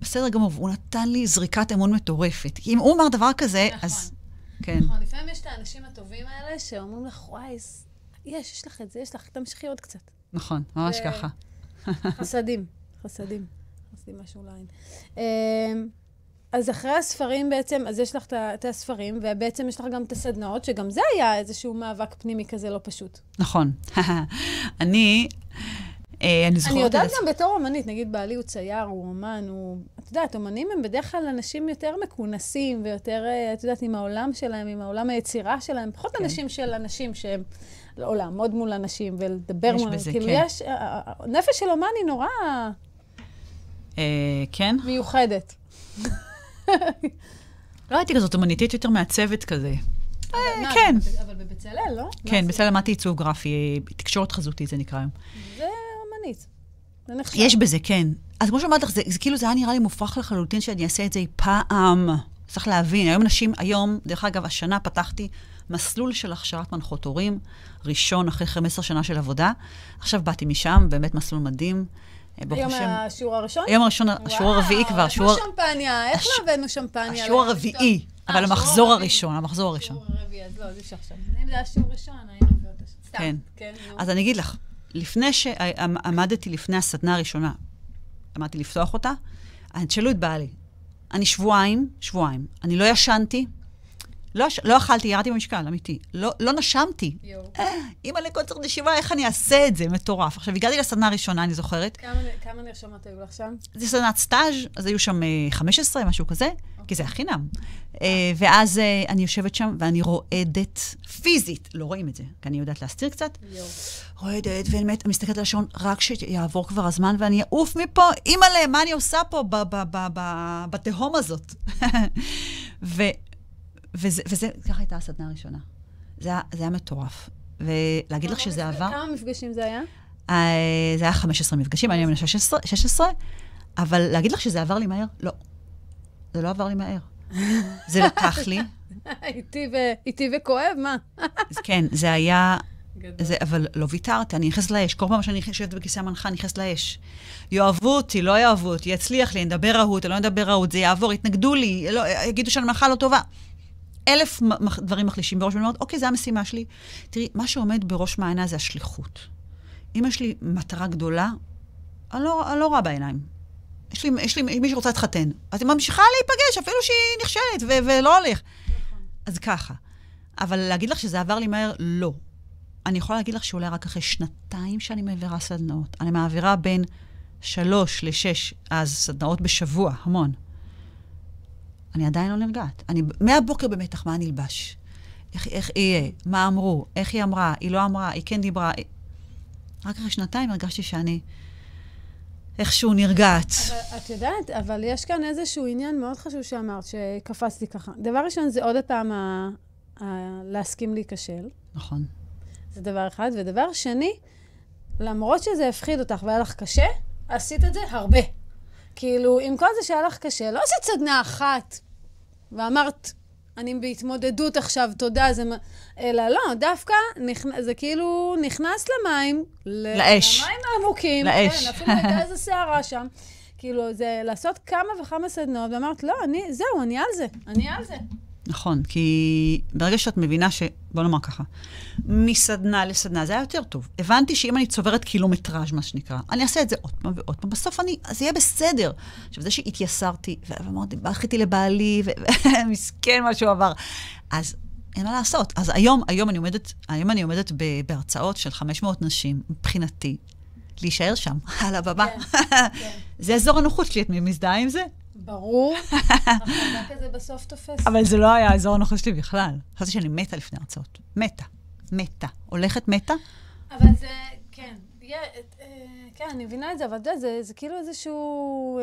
בסדר גמור, הוא נתן לי זריקת אמון מטורפת. אם הוא אמר דבר כזה, אז... כן. נכון, לפעמים יש את האנשים הטובים האלה שאומרים לך, וואי, יש לך את זה, יש לך, תמשיכי עוד קצת. נכון, ממש ככה. חסדים משהו לעין. אז אחרי הספרים בעצם, אז יש לך את הספרים, ובעצם יש לך גם את הסדנאות, שגם זה היה איזשהו מאבק פנימי כזה לא פשוט. נכון. אני זוכרת... אני יודעת גם בתור אומנית, נגיד בעלי הוא צייר, הוא אומן, את יודעת, אומנים הם בדרך כלל אנשים יותר מכונסים, ויותר, את יודעת, עם העולם שלהם, עם העולם היצירה שלהם, פחות אנשים של אנשים שהם לא לעמוד מול אנשים ולדבר מול... יש בזה, כאילו כן. יש, נפש של אומן היא נורא... כן? מיוחדת. לא הייתי כזאת אומניתית יותר מעצבת כזה. כן. אבל בבצלאל, לא? כן, בצלאל למדתי עיצוב גרפי, תקשורת חזותית זה נקרא היום. זה אומנית. זה נחשב. יש בזה, כן. אז כמו שאמרת לך, זה כאילו זה היה נראה לי מופרך לחלוטין שאני אעשה את זה פעם. צריך להבין, היום, דרך אגב, השנה פתחתי מסלול של הכשרת מנחות הורים, ראשון אחרי 15 שנה של עבודה. עכשיו באתי משם, באמת מסלול מדהים. היום השיעור הראשון? היום הראשון, השיעור הרביעי כבר. וואו, איפה שמפניה? איך לא הבאנו שמפניה? השיעור הרביעי, אבל המחזור הראשון, השיעור הרביעי, אז לא, זה שחשב. אם זה היה שיעור ראשון, היינו באותו סתם. כן. אז אני אגיד לך, לפני שעמדתי לפני הסדנה הראשונה, עמדתי לפתוח אותה, תשאלו את בעלי. אני שבועיים, אני לא ישנתי, לא אכלתי, ירדתי במשקל, אמיתי. לא נשמתי. אמא לקוצר נשימה, איך אני אעשה את זה? מטורף. עכשיו, הגעתי לסדנה הראשונה, אני זוכרת. כמה נרשמות היו לך שם? זה סדנת סטאז', אז היו שם 15, משהו כזה, כי זה החינם. ואז אני יושבת שם, ואני רועדת פיזית. לא רואים את זה, כי אני יודעת להסתיר קצת. רועדת, ובאמת, אני מסתכלת על השעון, רק שיעבור כבר הזמן, ואני אעוף מפה, אמא מה אני עושה פה בתהום הזאת? וזה, ככה הייתה הסדנה הראשונה. זה היה מטורף. ולהגיד לך שזה עבר... כמה מפגשים זה היה? זה היה 15 מפגשים, אני אמנה 16, אבל להגיד לך שזה עבר לי מהר? לא. זה לא עבר לי מהר. זה לקח לי. איתי וכואב, מה? כן, זה היה... אבל לא ויתרתי, אני נכנסת לאש. כל פעם שאני יושבת בכיסא המנחה, אני נכנסת לאש. יאהבו אותי, לא יאהבו אותי, יצליח לי, נדבר רהות, לא נדבר רהות, זה יעבור, יתנגדו לי, יגידו שאני מנחה לא טובה. 1000 דברים מחלישים בראש, ואני אומרת, אוקיי, זה המשימה שלי. תראי, מה שעומד בראש מעיינה זה השליחות. אם יש לי מטרה גדולה, אני לא רואה בעיניים. יש לי מי שרוצה להתחתן. אז היא ממשיכה להיפגש, אפילו שהיא נכשלת ולא הולך. אז ככה. אבל להגיד לך שזה עבר לי מהר, לא. אני יכולה להגיד לך שאולי רק אחרי 2 שאני מעבירה סדנאות. אני מעבירה בין 3 ל-6, אז סדנאות בשבוע, המון. אני עדיין לא נרגעת. מהבוקר במתח, מה נלבש? איך יהיה? מה אמרו? איך היא אמרה? היא לא אמרה? היא כן דיברה? רק אחרי 2 הרגשתי שאני איכשהו נרגעת. את יודעת, אבל יש כאן איזשהו עניין מאוד חשוב שאמרת, שקפצתי ככה. דבר ראשון, זה עוד פעם להסכים להיכשל. נכון. זה דבר אחד. ודבר שני, למרות שזה הפחיד אותך והיה לך קשה, עשית את זה הרבה. כאילו, עם כל זה שהיה לך קשה, לא עשית סדנה אחת, ואמרת, אני בהתמודדות עכשיו, תודה, אלא לא, דווקא זה כאילו נכנס למים, לאש. למים העמוקים, לאש. כן, אפילו הייתה איזו שערה שם. כאילו, זה לעשות כמה וכמה סדנות, ואמרת, לא, זהו, אני על זה. נכון, כי ברגע שאת מבינה בוא נאמר ככה, מסדנה לסדנה, זה היה יותר טוב. הבנתי שאם אני צוברת קילומטראז' מה שנקרא, אני אעשה את זה עוד פעם ועוד פעם, בסוף אז יהיה בסדר. עכשיו, זה שהתייסרתי, ואמרתי, בכיתי לבעלי, ומסכן מה שהוא עבר. אז אין מה לעשות. אז היום אני עומדת בהרצאות של 500 נשים, מבחינתי, להישאר שם, על הבמה. זה אזור הנוחות שלי, את מזדהה עם זה? ברור. החלטה כזה בסוף תופס. אבל זה לא היה אזור הנוחות שלי בכלל. חשבתי שאני מתה לפני הרצאות. מתה. הולכת מתה? אבל זה, כן. כן, אני מבינה את זה, אבל זה כאילו איזשהו...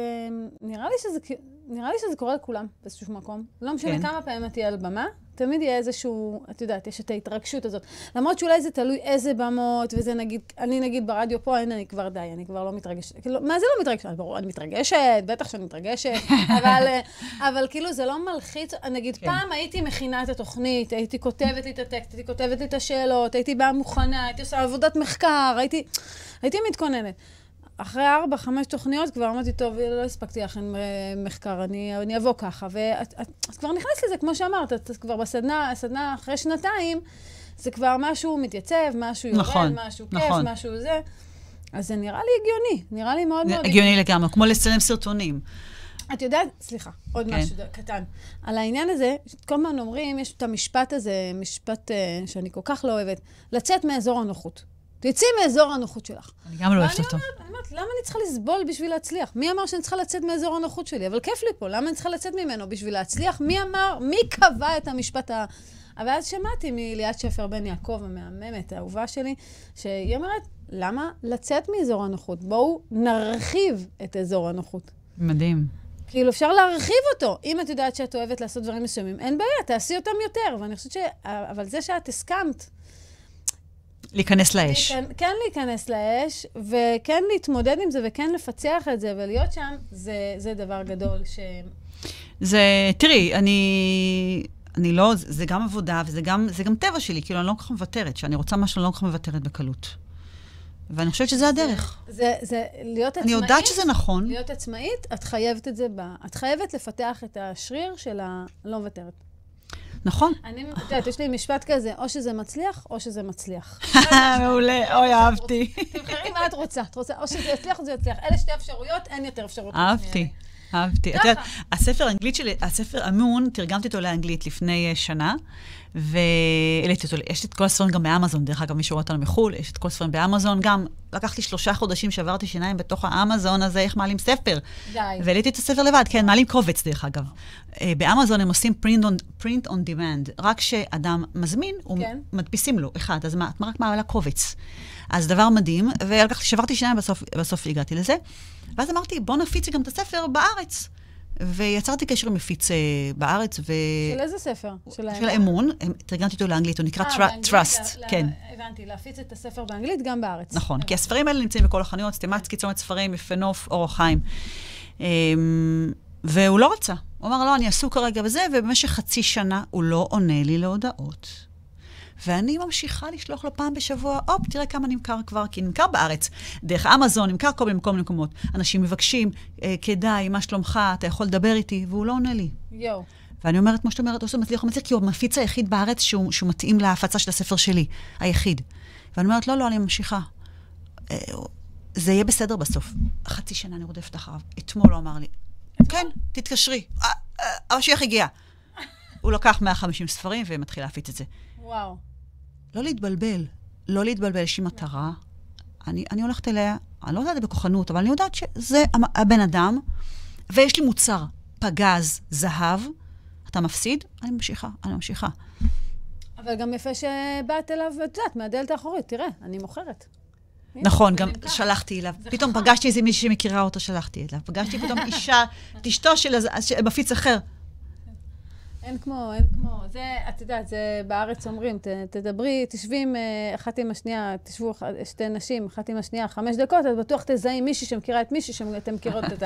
נראה לי שזה קורה לכולם באיזשהו מקום. לא משנה כמה פעמים את תהיה על במה, תמיד יהיה איזשהו, את יודעת, יש את ההתרגשות הזאת. למרות שאולי זה תלוי איזה במות, וזה נגיד, אני נגיד ברדיו פה, אני כבר די, אני כבר לא מתרגשת. כאילו, מה זה לא מתרגשת? ברור, אני מתרגשת, בטח שאני מתרגשת, אבל כאילו זה לא מלחיץ. נגיד, פעם הייתי מכינה את התוכנית, הייתי כותבת לי את הטקסט, הייתי כותבת לי את השאלות, הייתי באה מוכנה, הייתי עושה עבודת מחקר, הייתי מתכוננת. אחרי 4-5 תוכניות כבר אמרתי, טוב, לא הספקתי לכם מחקר, אני אבוא ככה. ואת כבר נכנס לזה, כמו שאמרת, את כבר בסדנה אחרי שנתיים, זה כבר משהו מתייצב, משהו יורד, משהו כיף, משהו זה. אז זה נראה לי הגיוני, נראה לי מאוד מאוד הגיוני לגמרי, כמו לצלם סרטונים. את יודעת, סליחה, עוד משהו קטן. על העניין הזה, כל הזמן אומרים, יש את המשפט הזה, משפט שאני כל כך לא אוהבת, לצאת מאזור הנוחות. תצאי מאזור הנוחות שלך. אני גם לא אוהבת אותו. אני אומרת, למה אני צריכה לסבול בשביל להצליח? מי אמר שאני צריכה לצאת מאזור הנוחות שלי? אבל כיף לי פה, למה אני צריכה לצאת ממנו בשביל להצליח? מי קבע את המשפט אבל אז שמעתי מליאת שפר בן יעקב, המהממת, האהובה שלי, שהיא אומרת, למה לצאת מאזור הנוחות? בואו נרחיב את אזור הנוחות. מדהים. כאילו, אפשר להרחיב אותו. אם את יודעת שאת אוהבת לעשות דברים מסוימים, אין בעיה, תעשי אותם יותר. ואני חושבת אבל זה שאת הסכמת, להיכנס לאש. כן להיכנס לאש, וכן להתמודד עם זה, וכן לפצח את זה, ולהיות שם, זה דבר גדול תראי, אני לא, זה גם עבודה, וזה גם טבע שלי, כאילו אני לא כל כך מוותרת, שאני רוצה משהו, אני לא כל כך מוותרת בקלות. ואני חושבת שזה הדרך. זה להיות עצמאית. אני יודעת שזה נכון. להיות עצמאית, את חייבת את זה את חייבת לפתח את השריר של לא מוותרת. נכון. אני יודעת, יש לי משפט כזה, או שזה מצליח, או שזה מצליח. מעולה, אוי, אהבתי. תבחרי מה את רוצה. את רוצה, או שזה יצליח, או זה יצליח. אלה שתי אפשרויות, אין יותר אפשרויות. אהבתי. את יודעת, הספר האנגלית שלי, הספר אמון, תרגמתי אותו לאנגלית לפני שנה, והעליתי אותו, יש את כל הספרים גם באמזון, דרך אגב, מי שרואה אותנו מחול, יש את כל הספרים באמזון, גם לקחתי 3 חודשים שעברתי שיניים בתוך האמזון הזה, איך מעלים ספר. די. והעליתי את הספר לבד, כן, מעלים קובץ דרך אגב. באמזון הם עושים print on demand, רק שאדם מזמין, מדפיסים לו אחד, אז את רק מעלה קובץ. אז דבר מדהים, ושברתי שיניים, בסוף הגעתי לזה. ואז אמרתי, בוא נפיץ גם את הספר בארץ. ויצרתי קשר עם מפיץ בארץ. של איזה ספר? של אמון. תרגמתי אותו לאנגלית, הוא נקרא Trust. כן. הבנתי, להפיץ את הספר באנגלית גם בארץ. נכון, כי הספרים האלה נמצאים בכל החנויות, סטימצקי, צומת ספרים, יפה נוף, אור החיים. והוא לא רצה. הוא אמר, לא, אני עסוק כרגע בזה, ובמשך 0.5 שנה הוא לא עונה לי להודעות. ואני ממשיכה לשלוח לו פעם בשבוע, תראה כמה נמכר כבר, כי נמכר בארץ, דרך אמזון, נמכר כל מיני מקומות. אנשים מבקשים, כדאי, מה שלומך, אתה יכול לדבר איתי, והוא לא עונה לי. יו. ואני אומרת, כמו שאת אומרת, הוא מצליח, כי הוא המפיץ היחיד בארץ שהוא מתאים להפצה של הספר שלי, היחיד. ואני אומרת, לא, אני ממשיכה. זה יהיה בסדר בסוף. 0.5 שנה אני רודפת אחריו. אתמול הוא אמר לי, כן, תתקשרי. המשיח הגיע. הוא לקח 150 ספרים ומתחיל להפיץ את זה. וואו. לא להתבלבל, יש לי מטרה. אני הולכת אליה, אני לא יודעת בכוחנות, אבל אני יודעת שזה הבן אדם, ויש לי מוצר, פגז, זהב, אתה מפסיד, אני ממשיכה. אבל גם יפה שבאת אליו, את יודעת, מהדלת האחורית, תראה, אני מוכרת. נכון, גם שלחתי אליו. פתאום פגשתי איזה מישהי שמכירה אותו, שלחתי אליו. פגשתי פתאום אישה, אשתו של מפיץ אחר. אין כמו, זה, את יודעת, זה בארץ אומרים, תדברי, תשבי עם אחת עם השנייה, תשבו 2 נשים, אחת עם השנייה, 5 דקות, אז בטוח תזהי מישהי שמכירה את מישהי שאתם מכירות את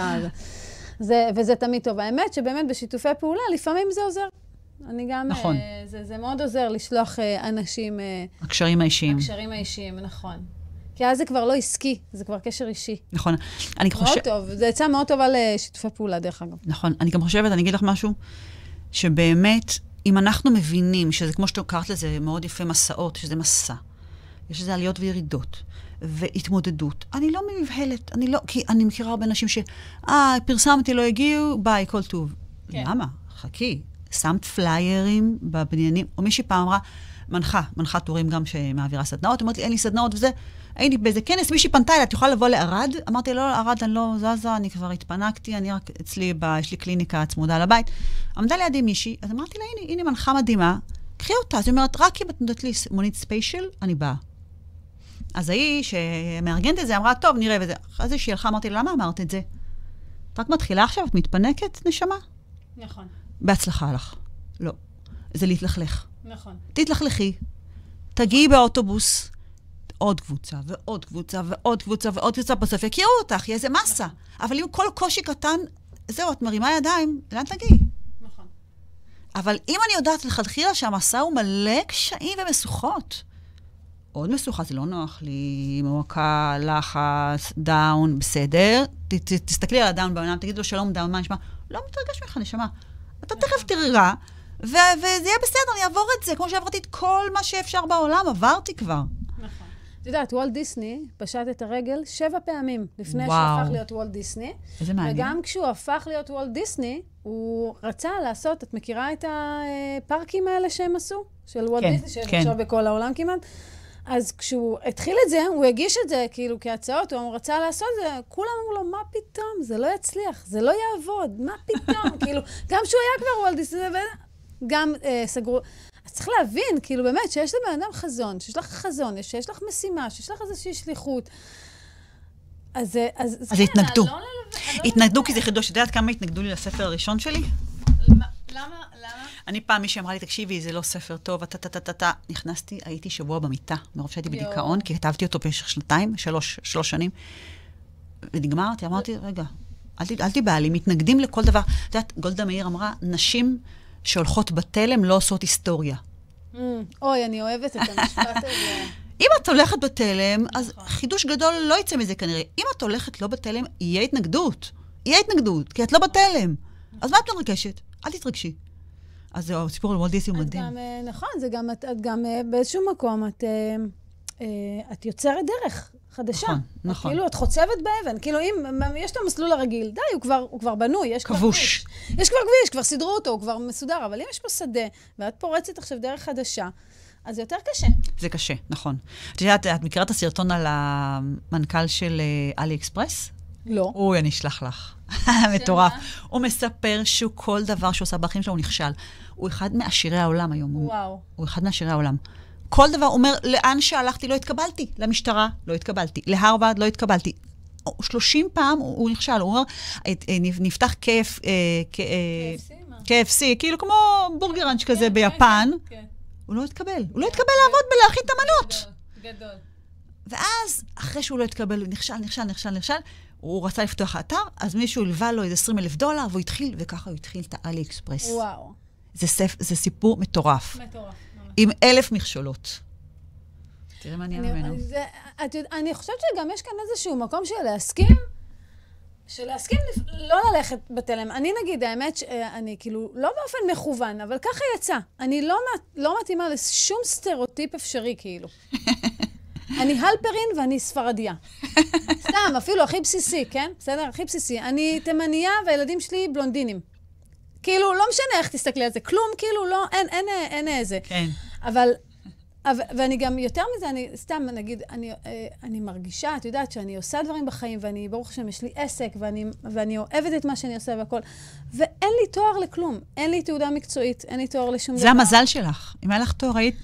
זה. וזה תמיד טוב. האמת שבאמת בשיתופי פעולה, לפעמים זה עוזר. אני גם, נכון. זה מאוד עוזר לשלוח אנשים. הקשרים האישיים, נכון. כי אז זה כבר לא עסקי, זה כבר קשר אישי. נכון. מאוד טוב, זה יצא מאוד טוב על שיתופי פעולה, דרך אגב. נכון. אני גם חושבת, אני אגיד לך משהו, שבאמת אם אנחנו מבינים שזה, כמו שאתה קראת לזה, מאוד יפה מסעות, שזה מסע, יש לזה עליות וירידות, והתמודדות. אני לא מבהלת, כי אני מכירה הרבה אנשים פרסמתי, לא הגיעו, ביי, כל טוב. כן. למה? חכי. שמת פליירים בבניינים, או מישהי פעם אמרה, מנחה טורים גם שמעבירה סדנאות, אמרת לי, אין לי סדנאות וזה, הייתי באיזה כנס, מישהי פנתה אליי, את יכולה לבוא לערד? אמרתי, לא, ערד אני לא זזה, אני כבר התפנקתי, אני רק אצלי, יש לי קליניקה צמודה לבית. עמדה לידי מישהי, אז אמרתי לה, הנה מנחה מדהימה, קחי אותה. אז היא אומרת, רק אם את נותנת לי מונית ספיישל, אני באה. אז היא שמארגנת את זה, אמרה, טוב, נראה וזה. אחרי זה שהיא הלכה, אמרתי לה, למה אמרת את זה? את רק מתחילה עכשיו, את מתפנקת, נשמה? נכון. בהצלחה לך. לא. זה להתלכלך. נכון. תתלכלכי. תגיעי באוטובוס, עוד קבוצה, ועוד קבוצה, ועוד קבוצה, ועוד קבוצה, בסוף יכירו אותך, יהיה איזה מסה. אבל אם כל קושי קטן, זהו, את מרימה ידיים, לאן תגיעי? נכון. אבל אם אני יודעת לכתחילה שהמסע הוא מלא קשיים ומשוכות, עוד משוכה, זה לא נוח לי, מועקה, לחץ, דאון, בסדר. תסתכלי על הדאון בעולם, תגיד לו שלום, דאון, מה נשמע? לא מתרגש ממך, נשמע. אתה תכף תראה, וזה יהיה בסדר, אני אעבור את זה, כמו שעברתי את כל מה שאפשר בעולם, עברתי כבר. נכון. את יודעת, וולט דיסני פשט את הרגל 7 פעמים לפני שהוא הפך להיות וולט דיסני. איזה מעניין. וגם כשהוא הפך להיות וולט דיסני, הוא רצה לעשות, את מכירה את הפארקים האלה שהם עשו? של וולט דיסני, שיש עכשיו בכל העולם כמעט. אז כשהוא התחיל את זה, הוא הגיש את זה כאילו כהצעות, הוא רצה לעשות את זה, כולם אמרו לו, מה פתאום? זה לא יצליח, זה לא יעבוד, מה פתאום? כאילו, גם שהוא היה כבר וולט דיסני, גם סגרו... אז צריך להבין, כאילו באמת, שיש לבן אדם חזון, שיש לך חזון, שיש לך משימה, שיש לך איזושהי שליחות. אז התנגדו. התנגדו כי זה חידוש. את יודעת כמה התנגדו לי לספר הראשון שלי? למה? אני פעם מישהי אמרה לי, תקשיבי, זה לא ספר טוב, נכנסתי, הייתי שבוע במיטה, מרוב שהייתי בדיכאון, כי כתבתי אותו במשך 3 שנים, ונגמרתי, אמרתי, רגע, אל תיבא לי, מתנגדים לכל דבר. את יודעת, גולדה מאיר אמרה, נשים שהולכות בתלם לא עושות היסטוריה. אוי, אני אוהבת את המשפט הזה. אם את הולכת בתלם, אז חידוש גדול לא יצא מזה כנראה. אם את הולכת לא בתלם, יהיה התנגדות. כי את לא בתלם. אז מה את מתרגשת? אל תתרגשי. אז זהו, סיפור על וולט דיסני הוא מדהים. נכון, זה גם, את גם באיזשהו מקום, את יוצרת דרך חדשה. נכון. כאילו, את חוצבת באבן. כאילו, אם יש את המסלול הרגיל, די, הוא כבר בנוי, יש כבר כבוש. יש כבר כביש, כבר סידרו אותו, הוא כבר מסודר, אבל אם יש פה שדה, ואת פורצת עכשיו דרך חדשה, אז זה יותר קשה. זה קשה, נכון. את יודעת, את מכירה את הסרטון על המנכ"ל של אלי אקספרס? לא. אוי, אני אשלח לך. מטורף. הוא מספר שהוא כל דבר שהוא עושה בחיים שלו, הוא נכשל. הוא אחד מעשירי העולם היום. וואו. הוא אחד מעשירי העולם. כל דבר, הוא אומר, לאן שהלכתי לא התקבלתי. למשטרה לא התקבלתי. להרווארד לא התקבלתי. 30 פעם הוא נכשל. הוא אומר, נפתח KFC, כאילו כמו בורגראנץ' כזה ביפן. הוא לא התקבל. הוא לא התקבל לעבוד בלהכין את המנות. גדול. ואז, אחרי שהוא לא התקבל, הוא נכשל, הוא רצה לפתוח האתר, אז מישהו הלווה לו איזה $20,000, והוא התחיל, וככה הוא התחיל את האלי אקספרס. וואו. זה סיפור מטורף. מטורף. עם 1,000 מכשולות. תראה מה נהיה ממנו. אני חושבת שגם יש כאן איזשהו מקום של להסכים לא ללכת בתלם. אני נגיד, האמת שאני כאילו לא באופן מכוון, אבל ככה יצא. אני לא מתאימה לשום סטריאוטיפ אפשרי, כאילו. אני הלפרין ואני ספרדיה. סתם, אפילו הכי בסיסי, כן? בסדר? הכי בסיסי. אני תימניה והילדים שלי בלונדינים. כאילו, לא משנה איך תסתכלי על זה. כלום, כאילו, לא, אין איזה. כן. אבל, ואני גם, יותר מזה, אני, סתם, נגיד, אני מרגישה, את יודעת, שאני עושה דברים בחיים, ואני, ברוך השם, יש לי עסק, ואני אוהבת את מה שאני עושה והכל, ואין לי תואר לכלום. אין לי תעודה מקצועית, אין לי תואר לשום דבר. זה המזל שלך. אם היה לך תואר, היית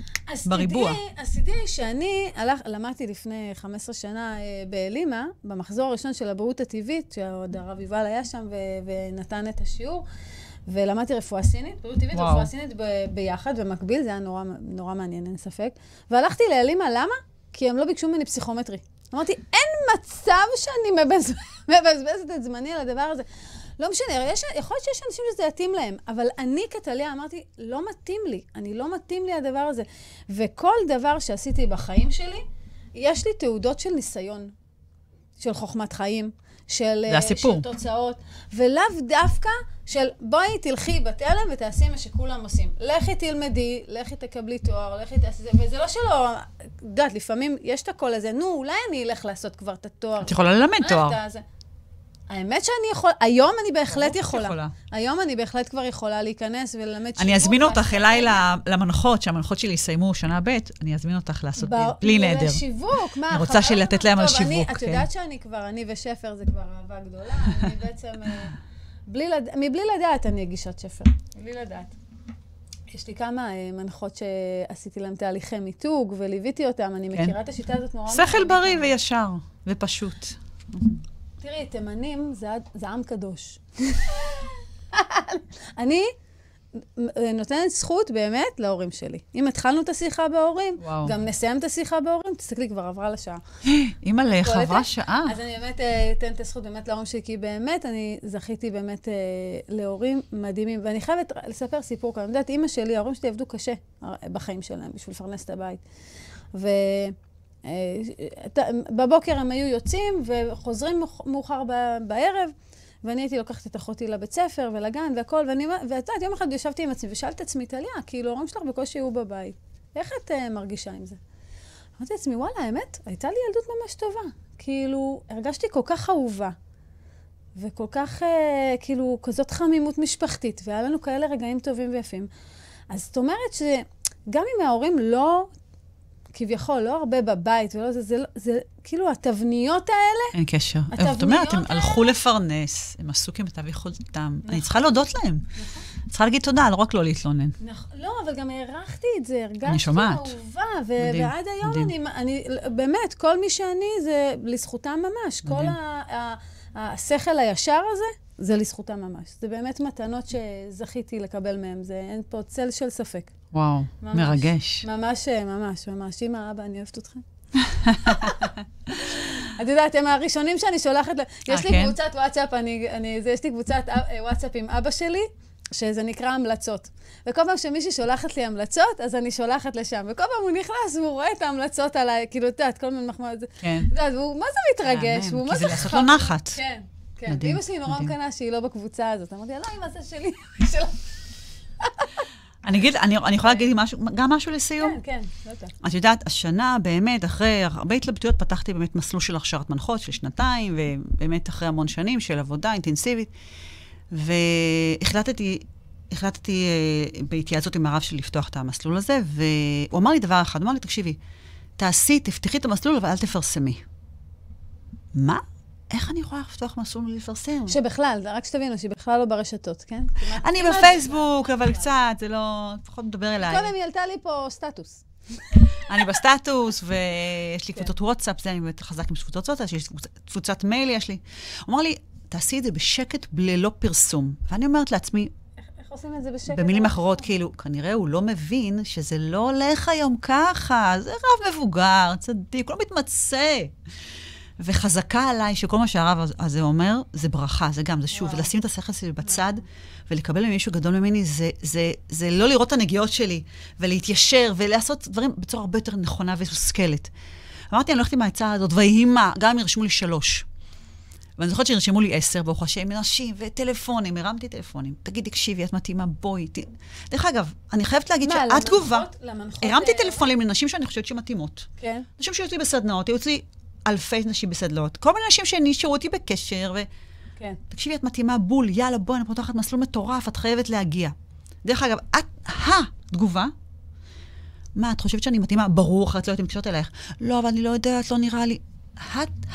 בריבוע. אז תדעי שאני למדתי לפני 15 שנה בלימה, במחזור הראשון של הבריאות הטבעית, שעוד הרב יובל היה שם ונתן את השיעור, ולמדתי רפואה סינית, בריאות טבעית ורפואה סינית ביחד, במקביל, זה היה נורא מעניין, אין ספק. והלכתי לאלימה, למה? כי הם לא ביקשו ממני פסיכומטרי. אמרתי, אין מצב שאני מבזבזת את זמני על הדבר הזה. לא משנה, יכול להיות שיש אנשים שזה יתאים להם, אבל אני כתליה אמרתי, לא מתאים לי הדבר הזה. וכל דבר שעשיתי בחיים שלי, יש לי תעודות של ניסיון, של חוכמת חיים, של תוצאות, ולאו דווקא של בואי תלכי בתלם ותעשי מה שכולם עושים. לכי תלמדי, לכי תקבלי תואר, לכי תעשי זה, וזה לא שלא, יודעת, לפעמים יש את הכל הזה, נו, אולי אני אלך לעשות כבר את התואר. את יכולה ללמד תואר. האמת שאני יכולה, היום אני בהחלט יכולה. היום אני בהחלט כבר יכולה להיכנס וללמד שיווק. אני אזמין אותך אליי למנחות, שהמנחות שלי יסיימו שנה ב', אני אזמין אותך לעשות בלי נהדר. לשיווק, מה? אני רוצה לתת להם על שיווק. את יודעת שאני כבר, אני ושפר זה כבר אהבה גדולה, אני בעצם, מבלי לדעת אני גישת שפר, מבלי לדעת. יש לי כמה מנחות שעשיתי להם תהליכי מיתוג וליוויתי אותם, אני מכירה את השיטה הזאת נורא. שכל בריא וישר ופשוט. תראי, תימנים זה עם קדוש. אני נותנת זכות באמת להורים שלי. אם התחלנו את השיחה בהורים, גם נסיים את השיחה בהורים, תסתכלי, כבר עברה לשעה. אמא לך, עברה שעה. אז אני באמת אתן את הזכות באמת להורים שלי, כי באמת אני זכיתי באמת להורים מדהימים. ואני חייבת לספר סיפור כאן. אני יודעת, אמא שלי, ההורים שלי עבדו קשה בחיים שלהם, בשביל לפרנס את הבית. בבוקר הם היו יוצאים וחוזרים מאוחר בערב, ואני הייתי לוקחת את אחותי לבית ספר ולגן והכל, ואת יודעת, יום אחד ישבתי עם עצמי ושאלתי את עצמי, טליה, כאילו, ההורים שלך בקושי היו בבית. איך את מרגישה עם זה? אמרתי לעצמי, וואלה, האמת, הייתה לי ילדות ממש טובה. כאילו, הרגשתי כל כך אהובה, וכל כך, כאילו, כזאת חמימות משפחתית, והיה לנו כאלה רגעים טובים ויפים. אז זאת אומרת שגם אם ההורים לא... כביכול, לא הרבה בבית, ולא זה כאילו התבניות האלה. אין קשר. זאת אומרת, הם הלכו לפרנס, הם עשו כמיטב יכולתם. אני צריכה להודות להם. צריכה להגיד תודה, לא רק לא להתלונן. לא, אבל גם הערכתי את זה, הרגשתי אהובה, ועד היום אני, באמת, כל מי שאני, זה לזכותם ממש. כל השכל הישר הזה, זה לזכותם ממש. זה באמת מתנות שזכיתי לקבל מהם, אין פה צל של ספק. וואו, מרגש. ממש, ממש, ממש. אמא, אבא, אני אוהבת אתכם. את יודעת, הם הראשונים שאני שולחת, יש לי קבוצת וואטסאפ, יש לי קבוצת וואטסאפ עם אבא שלי, שזה נקרא המלצות. וכל פעם שמישהי שולחת לי המלצות, אז אני שולחת לשם. וכל פעם הוא נכנס והוא רואה את ההמלצות עליי, כאילו, את יודעת, כל מיני מחמאות. כן. את יודעת, והוא מה זה מתרגש? כי זה לעשות לו נחת. כן, כן. ואמא שלי נורא מקנה שהיא לא בקבוצה הזאת. אמרתי, לא, אמא, זה שלי. אני יכולה להגיד גם משהו לסיום? כן, כן, לא יודעת. את יודעת, השנה באמת, אחרי הרבה התלבטויות, פתחתי באמת מסלול של הכשרת מנחות של 2, ובאמת אחרי המון שנים של עבודה אינטנסיבית, והחלטתי בהתייעצות עם הרב שלי לפתוח את המסלול הזה, והוא אמר לי דבר אחד, הוא אמר לי, תקשיבי, תפתחי את המסלול, אבל אל תפרסמי. מה? איך אני יכולה לפתוח מסלול ולפרסם? שבכלל, רק שתבינו, שבכלל לא ברשתות, כן? אני בפייסבוק, אבל קצת, זה לא... פחות מדבר אליי. קודם היא עלתה לי פה סטטוס. אני בסטטוס, ויש לי קבוצות וואטסאפ, זה אני באמת חזק עם קבוצות וואטסאפ, יש קבוצת מייל, יש לי. הוא אמר לי, תעשי את זה בשקט, ללא פרסום. ואני אומרת לעצמי, איך עושים את זה בשקט? במילים אחרות, כאילו, כנראה הוא לא מבין שזה לא הולך היום ככה, זה רב מבוגר, צדיק, הוא לא מתמצא. וחזקה עליי שכל מה שהרב הזה אומר, זה ברכה, זה גם, זה שוב, ולשים את השכל שלי בצד, ולקבל ממישהו גדול ממני, זה לא לראות את הנגיעות שלי, ולהתיישר, ולעשות דברים בצורה הרבה יותר נכונה ומושכלת. אמרתי, אני הולכת עם העצה הזאת, ויהי מה, גם אם ירשמו לי 3. ואני זוכרת שירשמו לי 10, ברוך השם, אנשים וטלפונים, הרמתי טלפונים. תגידי, תקשיבי, את מתאימה, בואי. דרך אגב, אני חייבת להגיד שאת תגובה, הרמתי טלפונים לנשים שאני חושבת שמתאימות. כן. נשים שיוצאו בסדנאות, יוצאו אלפי נשים בסדלות, כל מיני נשים שנשארו אותי בקשר, כן. תקשיבי, את מתאימה בול, יאללה, בואי, אני פותחת מסלול מטורף, את חייבת להגיע. דרך אגב, תגובה, מה, את חושבת שאני מתאימה? ברור, אחרת לא הייתי מקשרת אלייך. לא, אבל אני לא יודעת, לא נראה לי.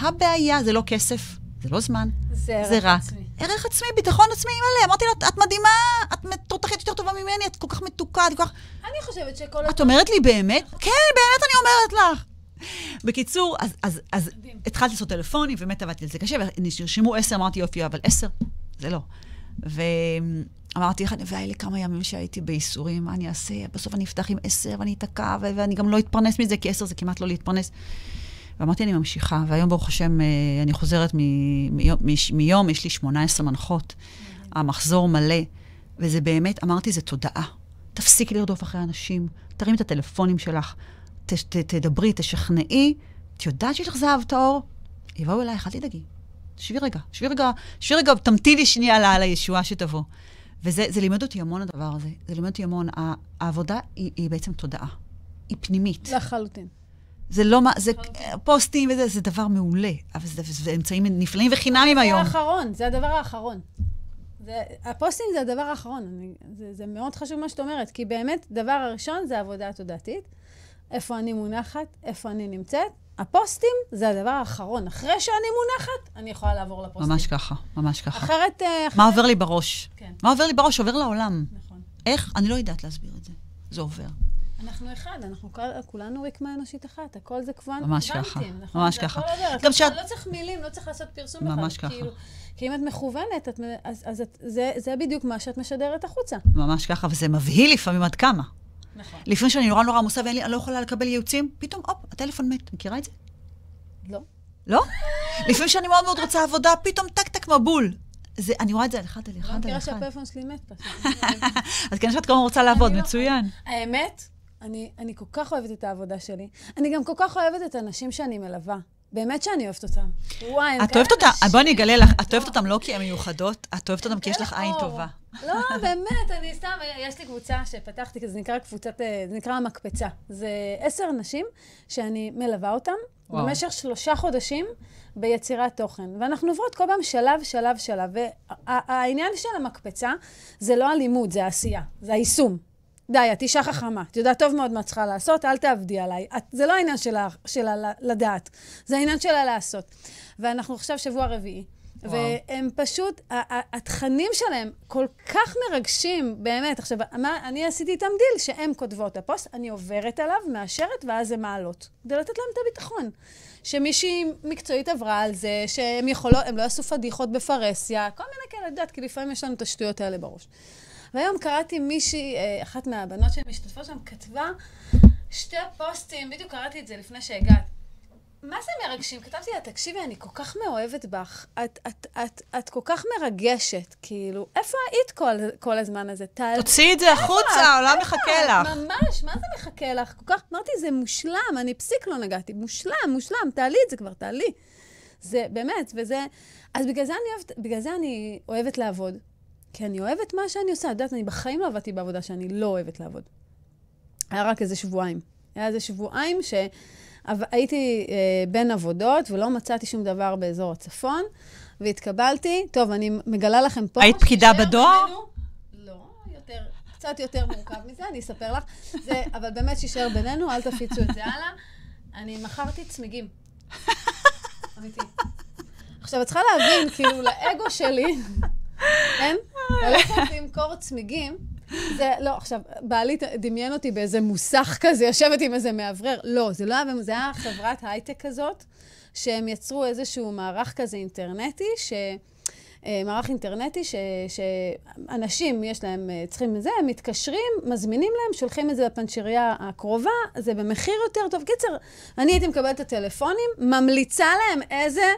הבעיה זה לא כסף, זה לא זמן, זה רק ערך עצמי, ביטחון עצמי, מלא. אמרתי לה, את מדהימה, את תותחית יותר טובה ממני, את כל כך מתוקה, את כל כך... אני חושבת שכל... את אומרת לי באמת? כן, באמת אני אומרת לך. בקיצור, אז התחלתי לעשות טלפונים, באמת עבדתי על זה קשה, ונרשמו 10, אמרתי יופי, אבל 10, זה לא. ואמרתי, והיו לי כמה ימים שהייתי בייסורים, מה אני אעשה? בסוף אני אפתח עם 10, ואני אתקע, ואני גם לא אתפרנס מזה, כי 10 זה כמעט לא להתפרנס. ואמרתי, אני ממשיכה, והיום ברוך השם, אני חוזרת מיום, יש לי 18 מנחות, המחזור מלא, וזה באמת, אמרתי, זה תודעה. תפסיקי לרדוף אחרי אנשים, תרים את הטלפונים שלך, תדברי, תשכנעי, את יודעת שיש לך זהב טהור? יבואו אלייך, אל תדאגי. שבי רגע, תמתיני שנייה לישועה שתבוא. וזה לימד אותי המון הדבר הזה. זה לימד אותי המון. העבודה היא בעצם תודעה. היא פנימית. לחלוטין. זה לא מה, זה פוסטים וזה, זה דבר מעולה. אבל זה אמצעים נפלאים וחינמים היום. זה הדבר האחרון. הפוסטים זה הדבר האחרון. זה מאוד חשוב מה שאת אומרת, כי באמת, דבר הראשון זה העבודה התודעתית. איפה אני מונחת, איפה אני נמצאת. הפוסטים זה הדבר האחרון. אחרי שאני מונחת, אני יכולה לעבור לפוסטים. ממש ככה. אחרת... מה עובר לי בראש? כן. מה עובר לי בראש? עובר לעולם. נכון. איך? אני לא יודעת להסביר את זה. זה עובר. אנחנו אחד, אנחנו כולנו רקמה אנושית אחת, הכל זה קוונטים. ממש ככה, ממש ככה. גם שאת... לא צריך מילים, לא צריך לעשות פרסום בכלל. ממש ככה. כי אם את מכוונת, אז זה בדיוק מה שאת משדרת החוצה. ממש ככה, וזה מבהיל לפעמים עד כמה. נכון. לפעמים שאני נורא עמוסה ואני לא יכולה לקבל ייעוצים, פתאום, הטלפון מת. מכירה את זה? לא. לא? לפעמים שאני מאוד מאוד רוצה עבודה, פתאום טק מבול. אני רואה את זה על אחד. לא מכירה שהפלאפון שלי מת פשוט. אז כן שאת כמו רוצה לעבוד, מצוין. האמת, אני כל כך אוהבת את העבודה שלי. אני גם כל כך אוהבת את האנשים שאני מלווה. באמת שאני אוהבת אותם. וואי, את אוהבת אותם, בואי אני אגלה לך, את אוהבת אותם לא כי הן מיוחדות, את אוהבת אותם כי יש לך עין טובה. לא, באמת, אני סתם, יש לי קבוצה שפתחתי, זה נקרא זה נקרא המקפצה. זה 10 אנשים שאני מלווה אותם במשך 3 חודשים ביצירת תוכן. ואנחנו עוברות כל פעם שלב. והעניין של המקפצה זה לא הלימוד, זה העשייה, זה היישום. די, את אישה חכמה, את יודעת טוב מאוד מה צריכה לעשות, אל תעבדי עליי. זה לא העניין שלה לדעת, זה העניין שלה לעשות. ואנחנו עכשיו שבוע רביעי. והם פשוט, התכנים שלהם כל כך מרגשים, באמת. עכשיו, אני עשיתי איתם דיל שהם כותבות הפוסט, אני עוברת עליו, מאשרת, ואז זה מעלות. כדי לתת להם את הביטחון. שמישהי מקצועית עברה על זה, שהם הם לא יעשו פדיחות בפרסיה, כל מיני כאלה, יודעת, כי לפעמים יש לנו את השטויות האלה בראש. והיום קראתי מישהי, אחת מהבנות שמשתתפות שם, כתבה 2 פוסטים, בדיוק קראתי את זה לפני שהגעת. מה זה מרגשים? כתבתי לה, תקשיבי, אני כל כך מאוהבת בך. את כל כך מרגשת, כאילו, איפה היית כל הזמן הזה? תוציאי את זה החוצה, העולם מחכה לך. ממש, מה זה מחכה לך? כל כך, אמרתי, זה מושלם, אני פסיק לא נגעתי. מושלם, תעלי את זה כבר, תעלי. זה באמת, וזה... אז בגלל זה אני אוהבת לעבוד. כי אני אוהבת מה שאני עושה. יודעת, אני בחיים לא עבדתי בעבודה שאני לא אוהבת לעבוד. היה רק איזה שבועיים. היה איזה שבועיים שהייתי בין עבודות, ולא מצאתי שום דבר באזור הצפון, והתקבלתי. טוב, אני מגלה לכם פה. היית פקידה בדואר? לא, קצת יותר מורכב מזה, אני אספר לך. אבל באמת שישאר בינינו, אל תפיצו את זה הלאה. אני מכרתי צמיגים. אמיתי. עכשיו, את צריכה להבין, כאילו, לאגו שלי, כן? ללכת למכור צמיגים, זה, לא, עכשיו, בעלי דמיין אותי באיזה מוסך כזה, יושבת עם איזה מאוורר. לא, זה לא היה, זה היה חברת הייטק כזאת, שהם יצרו איזשהו מערך כזה אינטרנטי, מערך אינטרנטי שאנשים יש להם, צריכים את זה, הם מתקשרים, מזמינים להם, שולחים את זה בפנצ'ריה הקרובה, זה במחיר יותר טוב. קיצר, אני הייתי מקבלת את הטלפונים, ממליצה להם איזה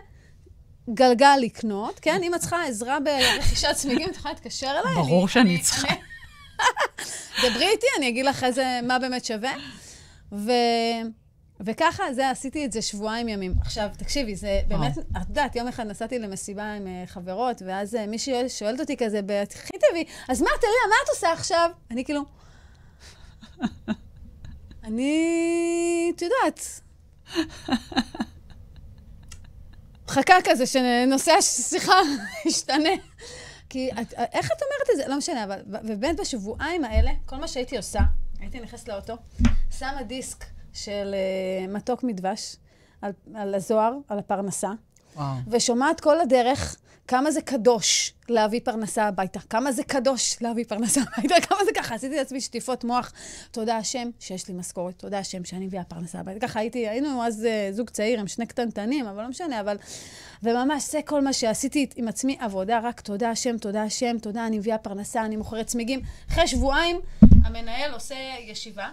גלגל לקנות, כן? אם את צריכה עזרה ברכישת צמיגים, את יכולה להתקשר אליי. ברור שאני צריכה. דברי איתי, אני אגיד לך איזה, מה באמת שווה. וככה, עשיתי את זה שבועיים ימים. עכשיו, תקשיבי, זה באמת, את יודעת, יום אחד נסעתי למסיבה עם חברות, ואז מישהי שואלת אותי כזה, הכי טבעי, אז מה, תראי, מה את עושה עכשיו? אני כאילו, את יודעת, חכה כזה, שנושא השיחה ישתנה. כי איך את אומרת את זה? לא משנה, אבל ובאמת בשבועיים האלה, כל מה שהייתי עושה, הייתי נכנסת לאוטו, שמה דיסק של מתוק מדבש על הזוהר, על הפרנסה, ושומעת כל הדרך כמה זה קדוש להביא פרנסה הביתה, כמה זה קדוש להביא פרנסה הביתה, כמה זה ככה. עשיתי לעצמי שטיפות מוח, תודה השם שיש לי משכורת, תודה השם שאני מביאה פרנסה הביתה. ככה היינו אז זוג צעיר עם 2 קטנטנים, אבל לא משנה, וממש זה כל מה שעשיתי עם עצמי עבודה, רק תודה השם, תודה, אני מביאה פרנסה, אני מוכרת צמיגים. אחרי שבועיים, המנהל עושה ישיבה.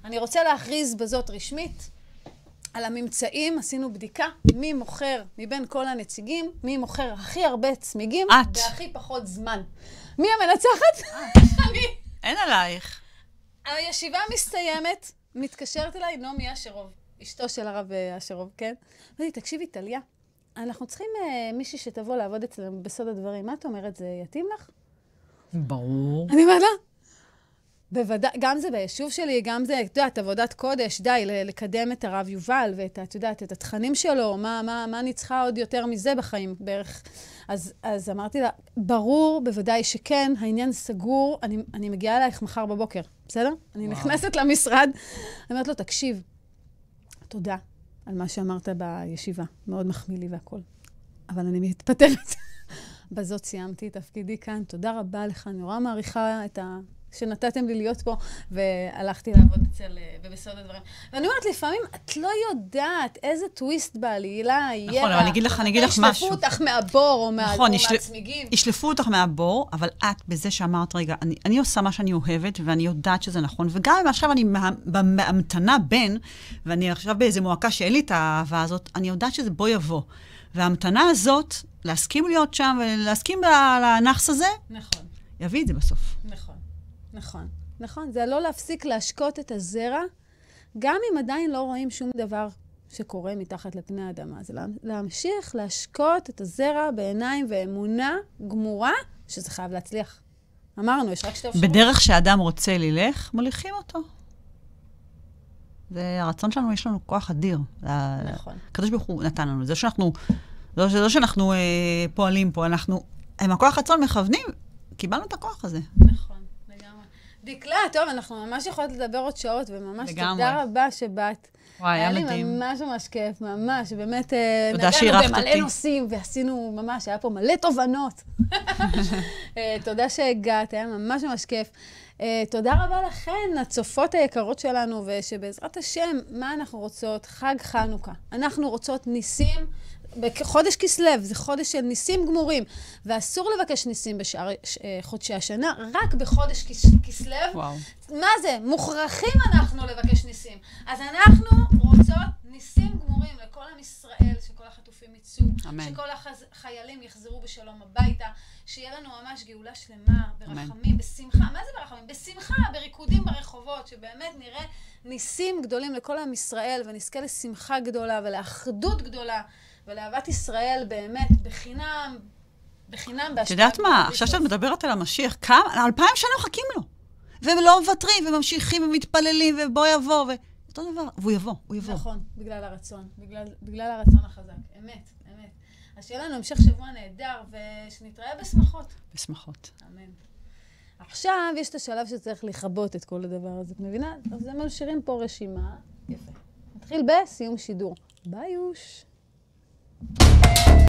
אני רוצה להכריז בזאת רשמית, על הממצאים עשינו בדיקה, מי מוכר מבין כל הנציגים, מי מוכר הכי הרבה צמיגים, והכי פחות זמן. מי המנצחת? אני. אין עלייך. הישיבה מסתיימת, מתקשרת אליי נעמי אשרוב, אשתו של הרב אשרוב, כן? אמרתי, תקשיבי, טליה, אנחנו צריכים מישהי שתבוא לעבוד אצלנו בסוד הדברים. מה את אומרת? זה יתאים לך? ברור. אני אומרת לה, בוודאי, גם זה ביישוב שלי, גם זה, את יודעת, עבודת קודש, די, לקדם את הרב יובל ואת, את יודעת, את התכנים שלו, מה אני צריכה עוד יותר מזה בחיים בערך. אז אמרתי לה, ברור, בוודאי שכן, העניין סגור, אני מגיעה אלייך מחר בבוקר, בסדר? אני נכנסת למשרד, אני אומרת לו, תקשיב, תודה על מה שאמרת בישיבה, מאוד מחמיא לי והכל, אבל אני מתפטרת. בזאת סיימתי את תפקידי כאן, תודה רבה לך, אני נורא מעריכה את שנתתם לי להיות פה, והלכתי לעבוד בסוד הדברים. ואני אומרת, לפעמים את לא יודעת איזה טוויסט בעלילה יהיה. נכון, אבל אני אגיד לך משהו. ישלפו אותך מהבור או מהצמיגים. ישלפו אותך מהבור, אבל את, בזה שאמרת, רגע, אני עושה מה שאני אוהבת, ואני יודעת שזה נכון, וגם אם עכשיו אני בהמתנה בין, ואני עכשיו באיזה מועקה שאין לי את האהבה הזאת, אני יודעת שזה בוא יבוא. וההמתנה הזאת, להסכים להיות שם, ולהסכים לנחס הזה, נכון. יביא את זה בסוף. נכון. נכון, נכון. זה לא להפסיק להשקות את הזרע, גם אם עדיין לא רואים שום דבר שקורה מתחת לפני האדמה. זה להמשיך להשקות את הזרע בעיניים ואמונה גמורה, שזה חייב להצליח. אמרנו, יש רק שתי אפשרות. בדרך שאדם רוצה ללך, מוליכים אותו. זה הרצון שלנו, יש לנו כוח אדיר. נכון. הקדוש ברוך הוא נתן לנו. זה לא שאנחנו פועלים פה, אנחנו, עם הכוח רצון מכוונים, קיבלנו את הכוח הזה. נכון. דקלה, טוב, אנחנו ממש יכולות לדבר עוד שעות, וממש תודה רבה שבאת. וואי, היה מדהים. היה לי ממש כיף, ממש, באמת, תודה שאירחת אותי. במלא נושאים, ועשינו ממש, היה פה מלא תובנות. תודה שהגעת, היה ממש כיף. תודה רבה לכן, הצופות היקרות שלנו, ושבעזרת השם, מה אנחנו רוצות? חג חנוכה. אנחנו רוצות ניסים, בחודש כסלו, זה חודש של ניסים גמורים, ואסור לבקש ניסים בשאר חודשי השנה, רק בחודש כסלו. וואו. מה זה? מוכרחים אנחנו לבקש ניסים. אז אנחנו רוצות ניסים גמורים לכל עם ישראל, שכל החטופים יצאו, שכל החיילים יחזרו בשלום הביתה, שיהיה לנו ממש גאולה שלמה, ברחמים, בשמחה. מה זה ברחמים? בשמחה, בריקודים ברחובות, שבאמת נראה ניסים גדולים לכל עם ישראל, ונזכה לשמחה גדולה ולאחדות גדולה. ולאהבת ישראל באמת בחינם בהשפעה. את יודעת מה? עכשיו שאת מדברת על המשיח, 2000 שנה מחכים לו. והם לא מוותרים, וממשיכים, ומתפללים, ובוא יבוא, אותו דבר, והוא יבוא, הוא יבוא. נכון, בגלל הרצון, בגלל הרצון החזק. אמת. אז שיהיה לנו המשך שבוע נהדר, ושנתראה בשמחות. בשמחות. אמן. עכשיו יש את השלב שצריך לכבות את כל הדבר הזה, את מבינה? אז הם משאירים פה רשימה. יפה. נתחיל בסיום שידור. ביי יוש.